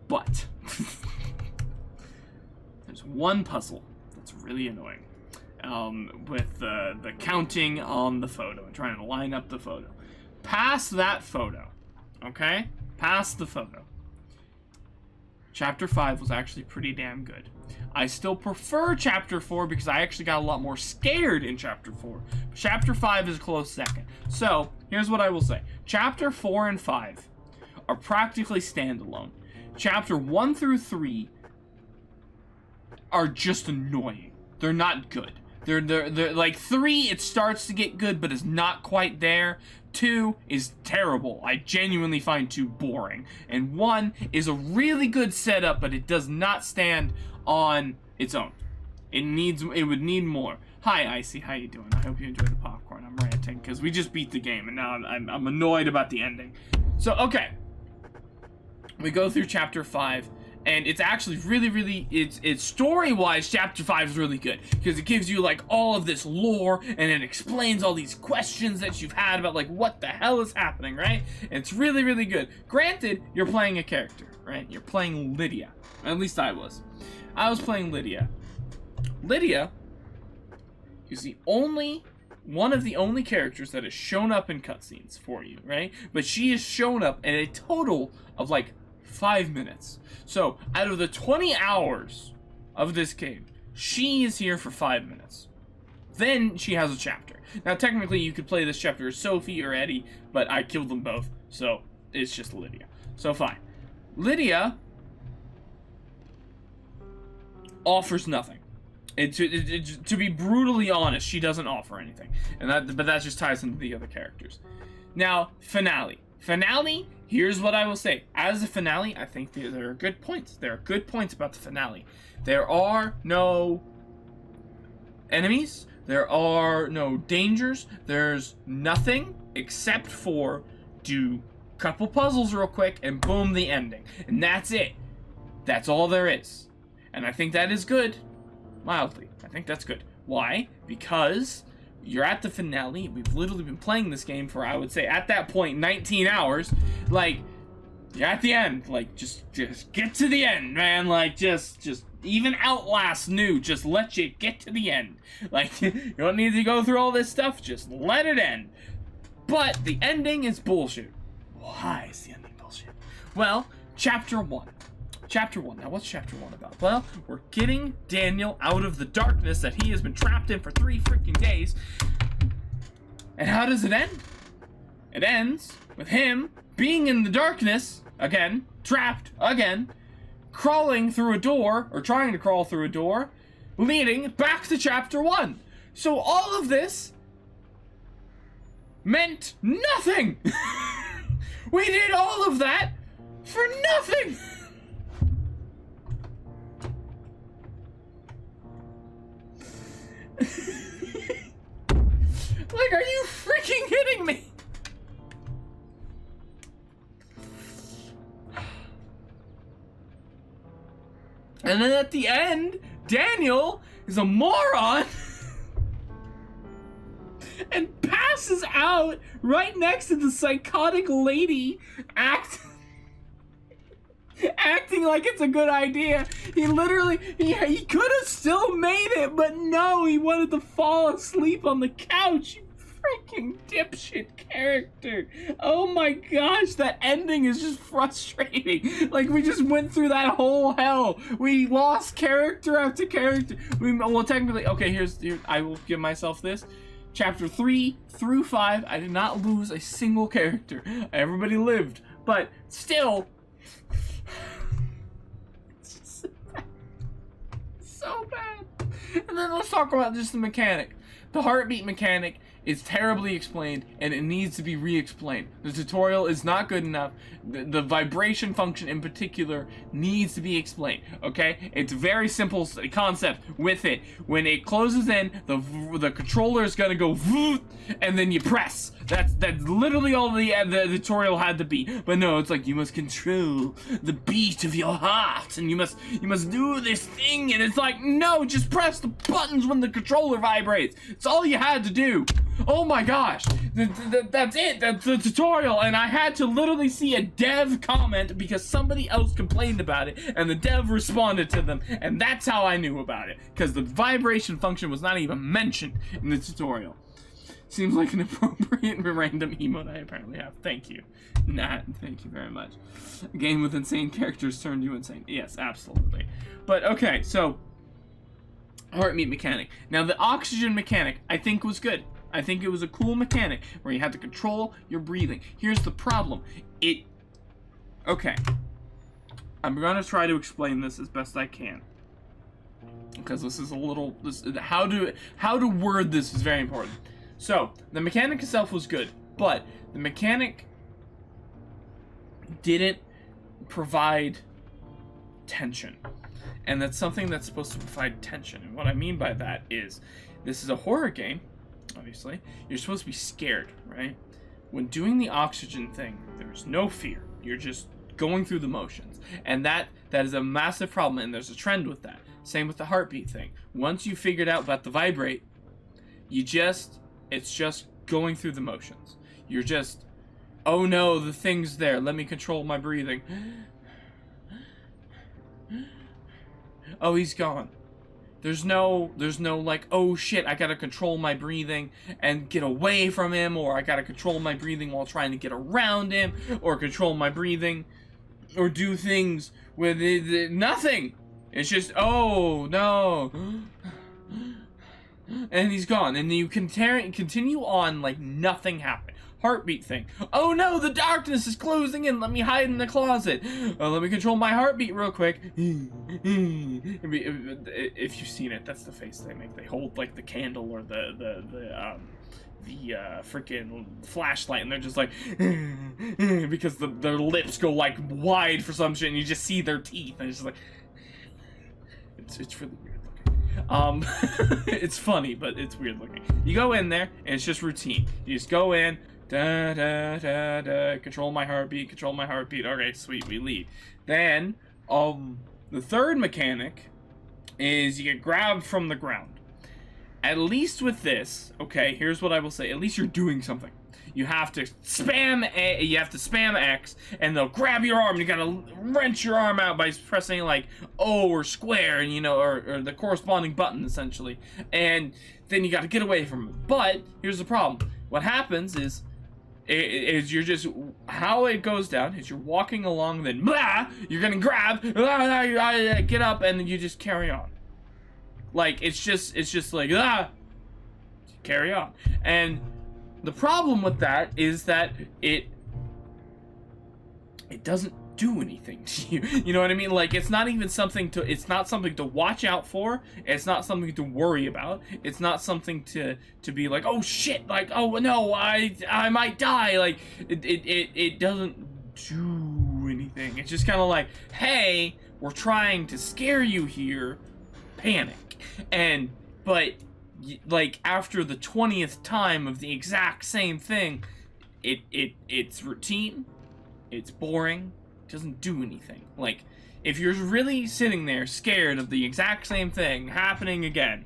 but there's one puzzle that's really annoying, with the counting on the photo and trying to line up the photo. Past that photo, okay? Past the photo. Chapter 5 was actually pretty damn good. I still prefer Chapter 4 because I actually got a lot more scared in Chapter 4. Chapter 5 is a close second. So, here's what I will say. Chapter 4 and 5 are practically standalone. Chapter 1 through 3 are just annoying. They're not good. They're like 3, it starts to get good, but it's not quite there. 2 is terrible. I genuinely find 2 boring. And 1 is a really good setup, but it does not stand on its own. It would need more. Hi, Icy. How you doing? I hope you enjoyed the popcorn. I'm ranting because we just beat the game, and now I'm annoyed about the ending. So, okay. We go through chapter 5, and it's actually really, it's story-wise, chapter 5 is really good, because it gives you, like, all of this lore, and it explains all these questions that you've had about, like, what the hell is happening, right? And it's really good. Granted, you're playing a character, right? You're playing Lydia. At least I was. I was playing Lydia. Lydia is one of the only characters that has shown up in cutscenes for you, right? But she has shown up in a total of, like, 5 minutes. So, out of the 20 hours of this game, she is here for 5 minutes. Then she has a chapter. Now, technically, you could play this chapter as Sophie or Eddie, but I killed them both, so it's just Lydia. So, fine. Lydia offers nothing. To be brutally honest, she doesn't offer anything. But that just ties into the other characters. Now, finale. Finale, here's what I will say. As a finale, I think there are good points. There are good points about the finale. There are no enemies. There are no dangers. There's nothing except for do a couple puzzles real quick and boom, the ending. And that's it. That's all there is. And I think that is good. Mildly. I think that's good. Why? Because you're at the finale. We've literally been playing this game for, I would say, at that point, 19 hours. Like, you're at the end. Like, just get to the end, man. Like, just even Outlast knew, just let you get to the end. Like, you don't need to go through all this stuff. Just let it end. But the ending is bullshit. Why is the ending bullshit? Well, Chapter 1. Chapter 1. Now, what's Chapter 1 about? Well, we're getting Daniel out of the darkness that he has been trapped in for 3 freaking days. And how does it end? It ends with him being in the darkness, again, trapped, again, crawling through a door, or trying to crawl through a door, leading back to Chapter 1. So all of this meant nothing! We did all of that for nothing! Like, are you freaking kidding me? And then at the end, Daniel is a moron and passes out right next to the psychotic lady acting like it's a good idea. He literally, he could have still made it, but no, he wanted to fall asleep on the couch. You freaking dipshit character. Oh my gosh, that ending is just frustrating. Like, we just went through that whole hell. We lost character after character. Well, technically, okay, here, I will give myself this. Chapter 3 through 5, I did not lose a single character. Everybody lived, but still, so bad. And then let's talk about just the mechanic. The heartbeat mechanic is terribly explained, and it needs to be re-explained. The tutorial is not good enough. The vibration function in particular needs to be explained, okay? It's a very simple concept with it. When it closes in, the controller is gonna go voot, and then you press. That's literally all the tutorial had to be. But no, it's like, you must control the beat of your heart, and you must do this thing, and it's like, no, just press the buttons when the controller vibrates. It's all you had to do. Oh my gosh, that's it, that's the tutorial, and I had to literally see a dev comment because somebody else complained about it, and the dev responded to them, and that's how I knew about it, because the vibration function was not even mentioned in the tutorial. Seems like an appropriate random emote I apparently have. Thank you. Nat, thank you very much. A game with insane characters turned you insane. Yes, absolutely. But okay, so heartbeat mechanic. Now the oxygen mechanic I think was good. I think it was a cool mechanic where you had to control your breathing. Here's the problem. Okay. I'm gonna try to explain this as best I can, because this is a little, how to word this is very important. So the mechanic itself was good, but the mechanic didn't provide tension. And that's something that's supposed to provide tension. And what I mean by that is, this is a horror game, obviously. You're supposed to be scared, right? When doing the oxygen thing, there's no fear. You're just going through the motions. And that is a massive problem, and there's a trend with that. Same with the heartbeat thing. Once you figured out about the vibrate, it's just going through the motions. You're just, oh no, the thing's there. Let me control my breathing. Oh, he's gone. There's no like, oh shit, I gotta control my breathing and get away from him, or I gotta control my breathing while trying to get around him, or control my breathing, or do things with nothing. It's just, oh no. And he's gone. And you continue on like nothing happened. Heartbeat thing. Oh no, the darkness is closing in. Let me hide in the closet. Let me control my heartbeat real quick. If you've seen it, that's the face they make. They hold like the candle or the freaking flashlight, and they're just like because their lips go like wide for some shit, and you just see their teeth, and it's just like it's really weird looking. It's funny, but it's weird looking. You go in there, and it's just routine. You just go in. Da, da, da, da, control my heartbeat. Okay, sweet, we leave. Then, the third mechanic is you get grabbed from the ground. At least with this, okay, here's what I will say. At least you're doing something. You have to spam X, and they'll grab your arm. You gotta wrench your arm out by pressing like O or square, and or the corresponding button essentially. And then you gotta get away from it. But here's the problem. What happens is you're just, how it goes down is you're walking along, then blah, you're getting grabbed, get up, and then you just carry on. Like, it's just like, carry on. And the problem with that is that it doesn't do anything to you. You know what I mean? Like, it's not something to watch out for. It's not something to worry about. It's not something to be like, oh shit, like, oh no, I might die. Like, it doesn't do anything. It's just kind of like, hey, we're trying to scare you here, panic. But like after the 20th time of the exact same thing, it's routine, it's boring, it doesn't do anything. Like, if you're really sitting there scared of the exact same thing happening again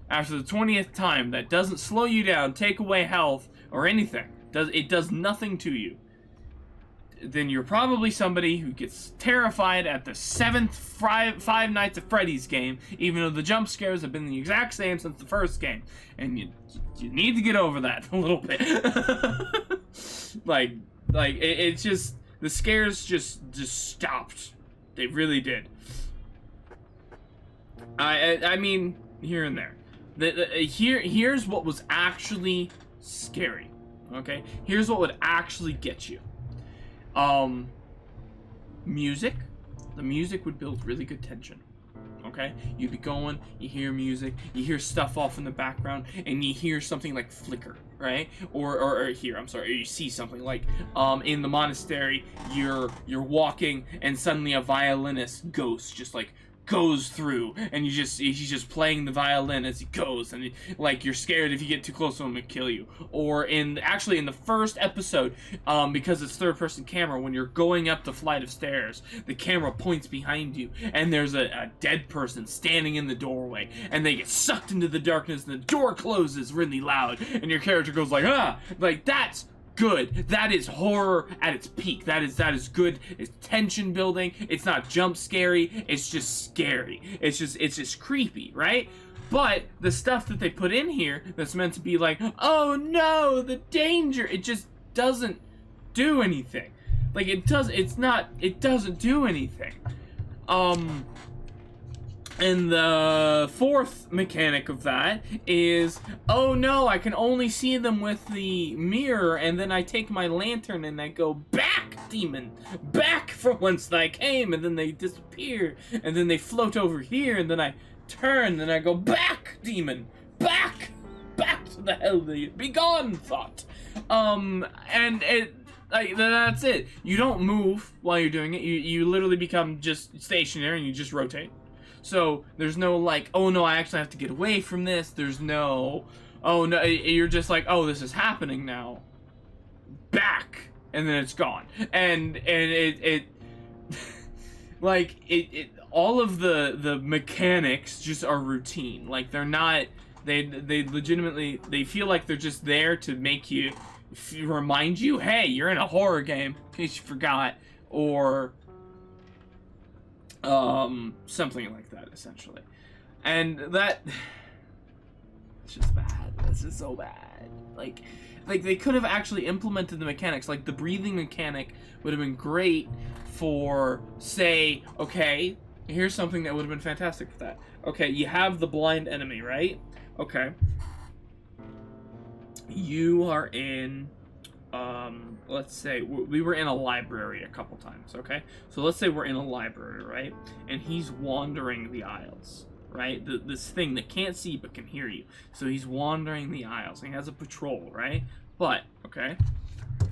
after the 20th time, that doesn't slow you down, take away health or anything, it does nothing to you, then you're probably somebody who gets terrified at the 7th Five Nights at Freddy's game, even though the jump scares have been the exact same since the first game. And you need to get over that a little bit. It's just, the scares just stopped. They really did. I mean, here and there. Here's what was actually scary. Okay? Here's what would actually get you. Music. The music would build really good tension. Okay? You'd be going, you hear music, you hear stuff off in the background, and you hear something like flicker, right? Or you see something like, in the monastery, you're walking, and suddenly a violinist ghost just like goes through, and he's just playing the violin as he goes, and like you're scared if you get too close to him he'll kill you. Or in the first episode, because it's third-person camera, when you're going up the flight of stairs, the camera points behind you, and there's a dead person standing in the doorway, and they get sucked into the darkness, and the door closes really loud, and your character goes like, like, that's good. That is horror at its peak. That is good. It's tension building. It's not jump scary. It's just scary. It's just creepy, right? But the stuff that they put in here that's meant to be like, oh no, the danger, it just doesn't do anything. Like, it doesn't do anything. And the fourth mechanic of that is, oh no, I can only see them with the mirror, and then I take my lantern and I go, back, demon, back from whence I came, and then they disappear, and then they float over here, and then I turn, and I go, back, demon, back to the hell they be gone, thought. And that's it. You don't move while you're doing it. You literally become just stationary, and you just rotate. So there's no like, oh no, I actually have to get away from this. There's no, oh no, you're just like, oh, this is happening now. Back, and then it's gone. And it like it all of the mechanics just are routine. Like they're not, they legitimately, they feel like they're just there to make you, remind you, hey, you're in a horror game, in case you forgot, or something like that, essentially. And that, it's just bad. This is so bad. Like they could have actually implemented the mechanics. Like the breathing mechanic would have been great for, say, okay, here's something that would have been fantastic for that. Okay, you have the blind enemy, right? Okay. You are in, let's say, we were in a library a couple times, okay? So let's say we're in a library, right? And he's wandering the aisles, right? This thing that can't see but can hear you. So he's wandering the aisles, and he has a patrol, right? But, okay,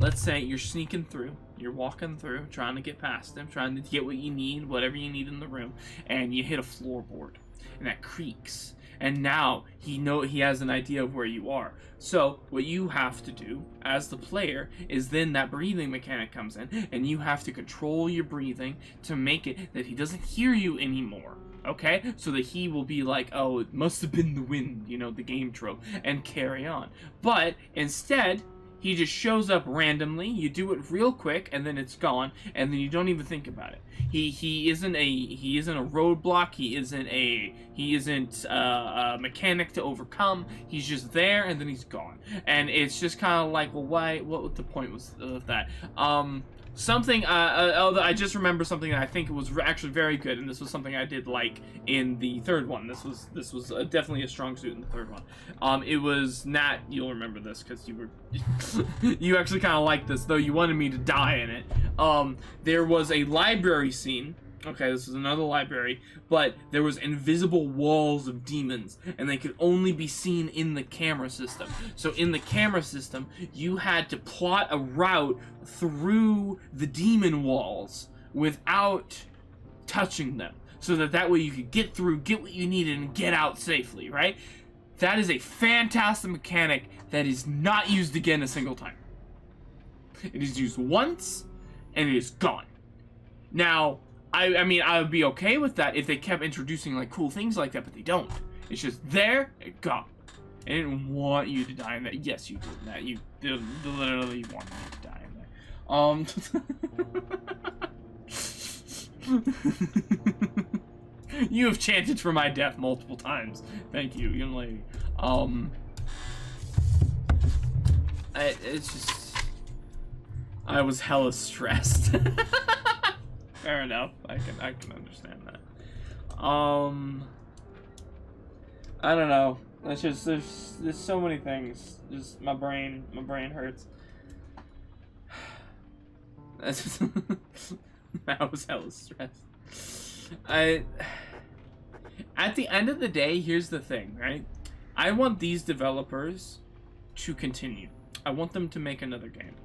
let's say you're sneaking through, you're walking through, trying to get past him, trying to get what you need, whatever you need in the room, and you hit a floorboard, and that creaks. And now he has an idea of where you are. So what you have to do as the player is then that breathing mechanic comes in, and you have to control your breathing to make it that he doesn't hear you anymore. Okay? So that he will be like, oh, it must have been the wind, you know, the game trope, and carry on. But instead, he just shows up randomly, you do it real quick, and then it's gone, and then you don't even think about it. He isn't a roadblock, he isn't a mechanic to overcome, he's just there, and then he's gone. And it's just kind of like, well, why, what the point was of that? Something, I just remember something that I think was actually very good, and this was something I did like in the third one. This was definitely a strong suit in the third one. It was Nat, you'll remember this because you were, you actually kind of liked this, though you wanted me to die in it. There was a library scene. Okay, this is another library, but there was invisible walls of demons, and they could only be seen in the camera system. So in the camera system, you had to plot a route through the demon walls without touching them, so that way you could get through, get what you needed, and get out safely, right? That is a fantastic mechanic that is not used again a single time. It is used once, and it is gone. Now, I mean, I would be okay with that if they kept introducing, like, cool things like that, but they don't. It's just there, it gone. I didn't want you to die in that. Yes, you did that. You literally wanted me to die in there. You have chanted for my death multiple times. Thank you, young lady. It's just, I was hella stressed. Fair enough. I can understand that. I don't know. It's just there's so many things. Just my brain hurts. That's just I was hella stressed. At the end of the day, here's the thing, right? I want these developers to continue. I want them to make another game.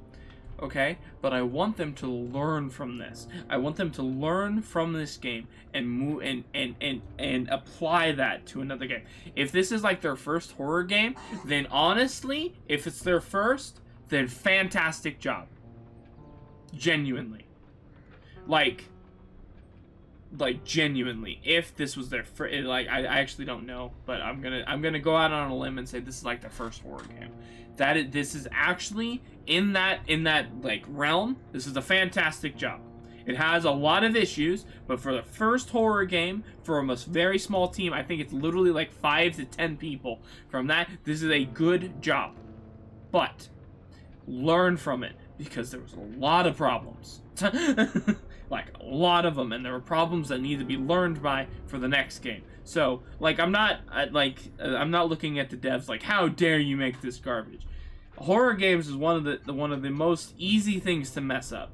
Okay, but I want them to learn from this. I want them to learn from this game and move and apply that to another game. If this is like their first horror game, then honestly, if it's their first, then fantastic job. Genuinely. Like genuinely, if this was their first, like, I actually don't know, but I'm gonna go out on a limb and say this is like their first horror game. This is actually in that like realm. This is a fantastic job. It has a lot of issues, but for the first horror game, from a very small team, I think it's literally like 5 to 10 people. From that, this is a good job. But learn from it, because there was a lot of problems. Like, a lot of them, and there were problems that need to be learned by for the next game. So, like, I'm not looking at the devs like, how dare you make this garbage? Horror games is one of the most easy things to mess up.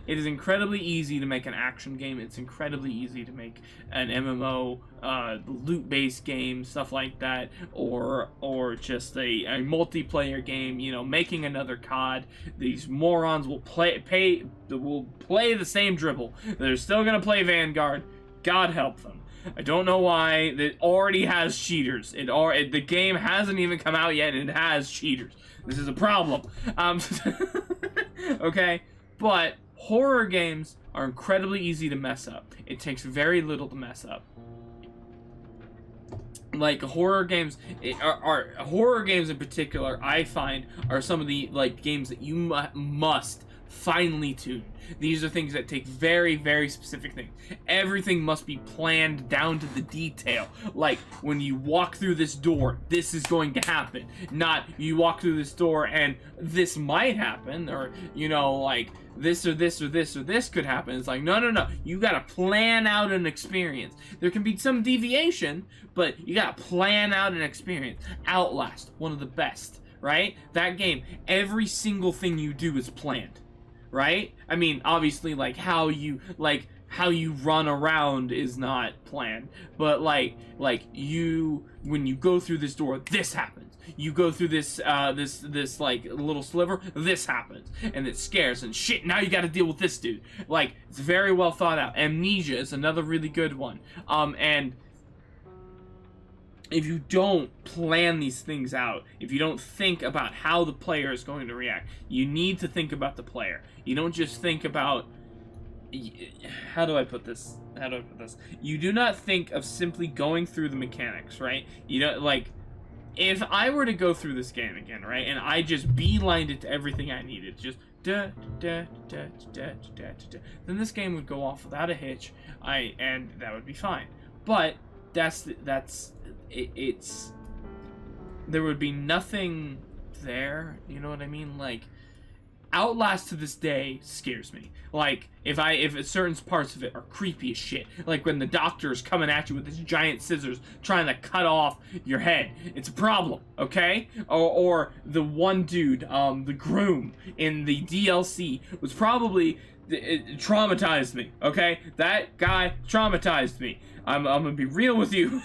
It is incredibly easy to make an action game. It's incredibly easy to make an MMO, loot-based game, stuff like that, or just a multiplayer game. You know, making another COD. These morons will play the same dribble. They're still gonna play Vanguard. God help them. I don't know why. It already has cheaters. The game hasn't even come out yet, and it has cheaters. This is a problem. Okay, but horror games are incredibly easy to mess up. It takes very little to mess up. Like horror games horror games in particular, I find, are some of the like games that you must finely tune. These are things that take very, very specific things. Everything must be planned down to the detail. Like, when you walk through this door, this is going to happen. Not, you walk through this door and this might happen, or, you know, like, this or this or this or this could happen. It's like, no, no, no. You gotta plan out an experience. There can be some deviation, but you gotta plan out an experience. Outlast, one of the best, right? That game, every single thing you do is planned. Right? I mean, obviously, like, how you run around is not planned, but like when you go through this door, this happens. You go through this this like little sliver, this happens, and it scares, and shit, now you got to deal with this dude. Like, it's very well thought out. Amnesia is another really good one. And if you don't plan these things out, if you don't think about how the player is going to react, you need to think about the player. You don't just think about... How do I put this? You do not think of simply going through the mechanics, right? You don't, like... If I were to go through this game again, right, and I just beelined it to everything I needed, just... then this game would go off without a hitch, and that would be fine. But it's there would be nothing there, you know what I mean? Like, Outlast to this day scares me. Like, if certain parts of it are creepy as shit, like when the doctor's coming at you with his giant scissors trying to cut off your head, it's a problem, okay? Or the one dude, the groom in the DLC was probably... It traumatized me, okay? That guy traumatized me. I'm gonna be real with you.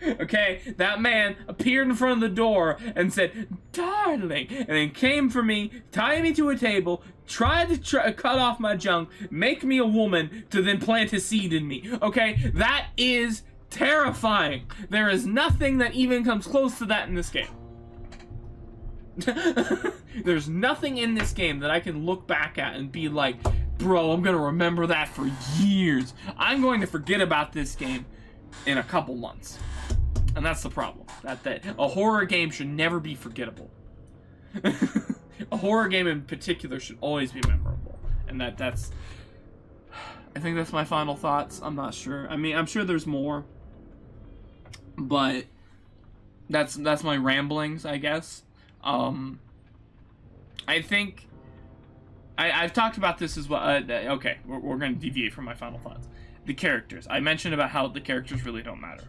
Okay? That man appeared in front of the door and said, "Darling," and then came for me, tied me to a table, tried to cut off my junk, make me a woman, to then plant his seed in me. Okay? That is terrifying. There is nothing that even comes close to that in this game. There's nothing in this game that I can look back at and be like, bro, I'm gonna remember that for years. I'm going to forget about this game in a couple months. And that's the problem. That a horror game should never be forgettable. A horror game in particular should always be memorable. And that's... I think that's my final thoughts. I'm not sure. I mean, I'm sure there's more. But that's my ramblings, I guess. I think I've talked about this as well. Okay, we're going to deviate from my final thoughts. The characters. I mentioned about how the characters really don't matter.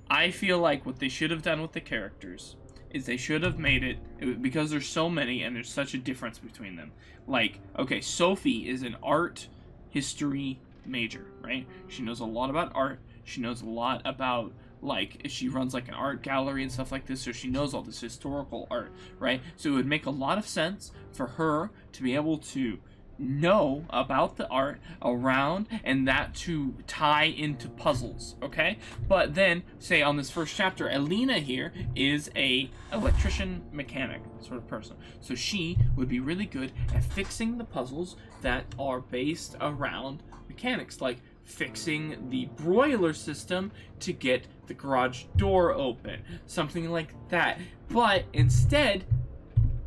I feel like what they should have done with the characters is they should have made it, because there's so many and there's such a difference between them. Like, okay, Sophie is an art history major, right? She knows a lot about art. She knows a lot about, like, she runs like an art gallery and stuff like this, so she knows all this historical art, right? So it would make a lot of sense for her to be able to know about the art around and that to tie into puzzles, okay? But then, say on this first chapter, Elena here is a electrician mechanic sort of person. So she would be really good at fixing the puzzles that are based around mechanics, like fixing the broiler system to get the garage door open, something like that. But instead,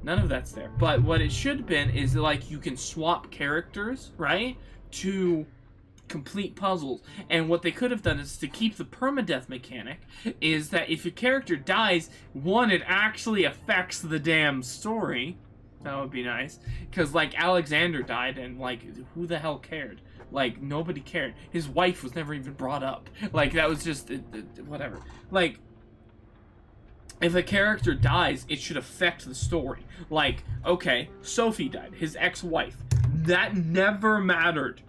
none of that's there. But what it should have been is, like, you can swap characters, right, to complete puzzles. And what they could have done is to keep the permadeath mechanic, is that if your character dies, one, it actually affects the damn story. That would be nice. Because, like, Alexander died, and, like, who the hell cared? Like, nobody cared. His wife was never even brought up. Like, that was just... whatever. Like, if a character dies, it should affect the story. Like, okay, Sophie died. His ex-wife. That never mattered.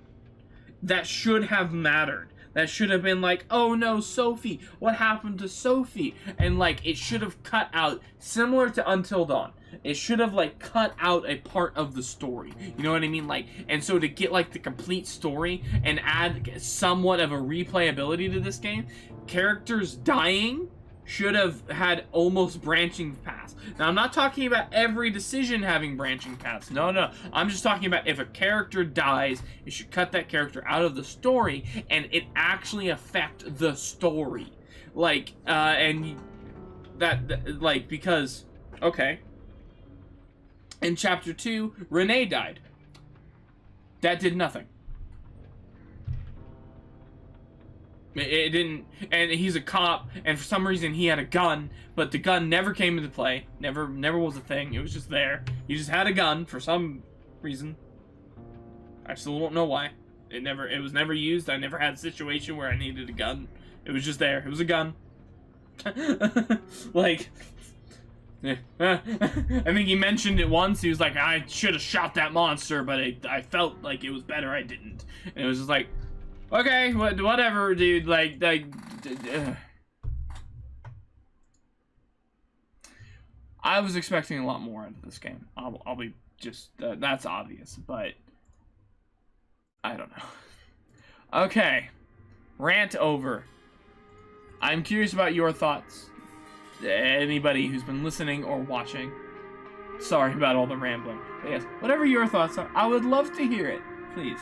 That should have mattered. That should have been like, oh no, Sophie. What happened to Sophie? And, like, it should have cut out, similar to Until Dawn. It should have, like, cut out a part of the story. You know what I mean? Like, and so to get, like, the complete story and add somewhat of a replayability to this game, characters dying should have had almost branching paths. Now, I'm not talking about every decision having branching paths. No, no. I'm just talking about if a character dies, it should cut that character out of the story and it actually affect the story. Like, and like, because, okay. In Chapter 2, Renee died. That did nothing. It didn't, and he's a cop, and for some reason he had a gun, but the gun never came into play. Never was a thing. It was just there. He just had a gun for some reason. I still don't know why. It was never used. I never had a situation where I needed a gun. It was just there. It was a gun. Like, yeah. I think he mentioned it once. He was like, I should have shot that monster, but I felt like it was better I didn't. And it was just like, okay, whatever, dude. Like, I was expecting a lot more out of this game. I'll be just, that's obvious, but I don't know. Okay, rant over. I'm curious about your thoughts. Anybody who's been listening or watching. Sorry about all the rambling. But yes, whatever your thoughts are, I would love to hear it. Please.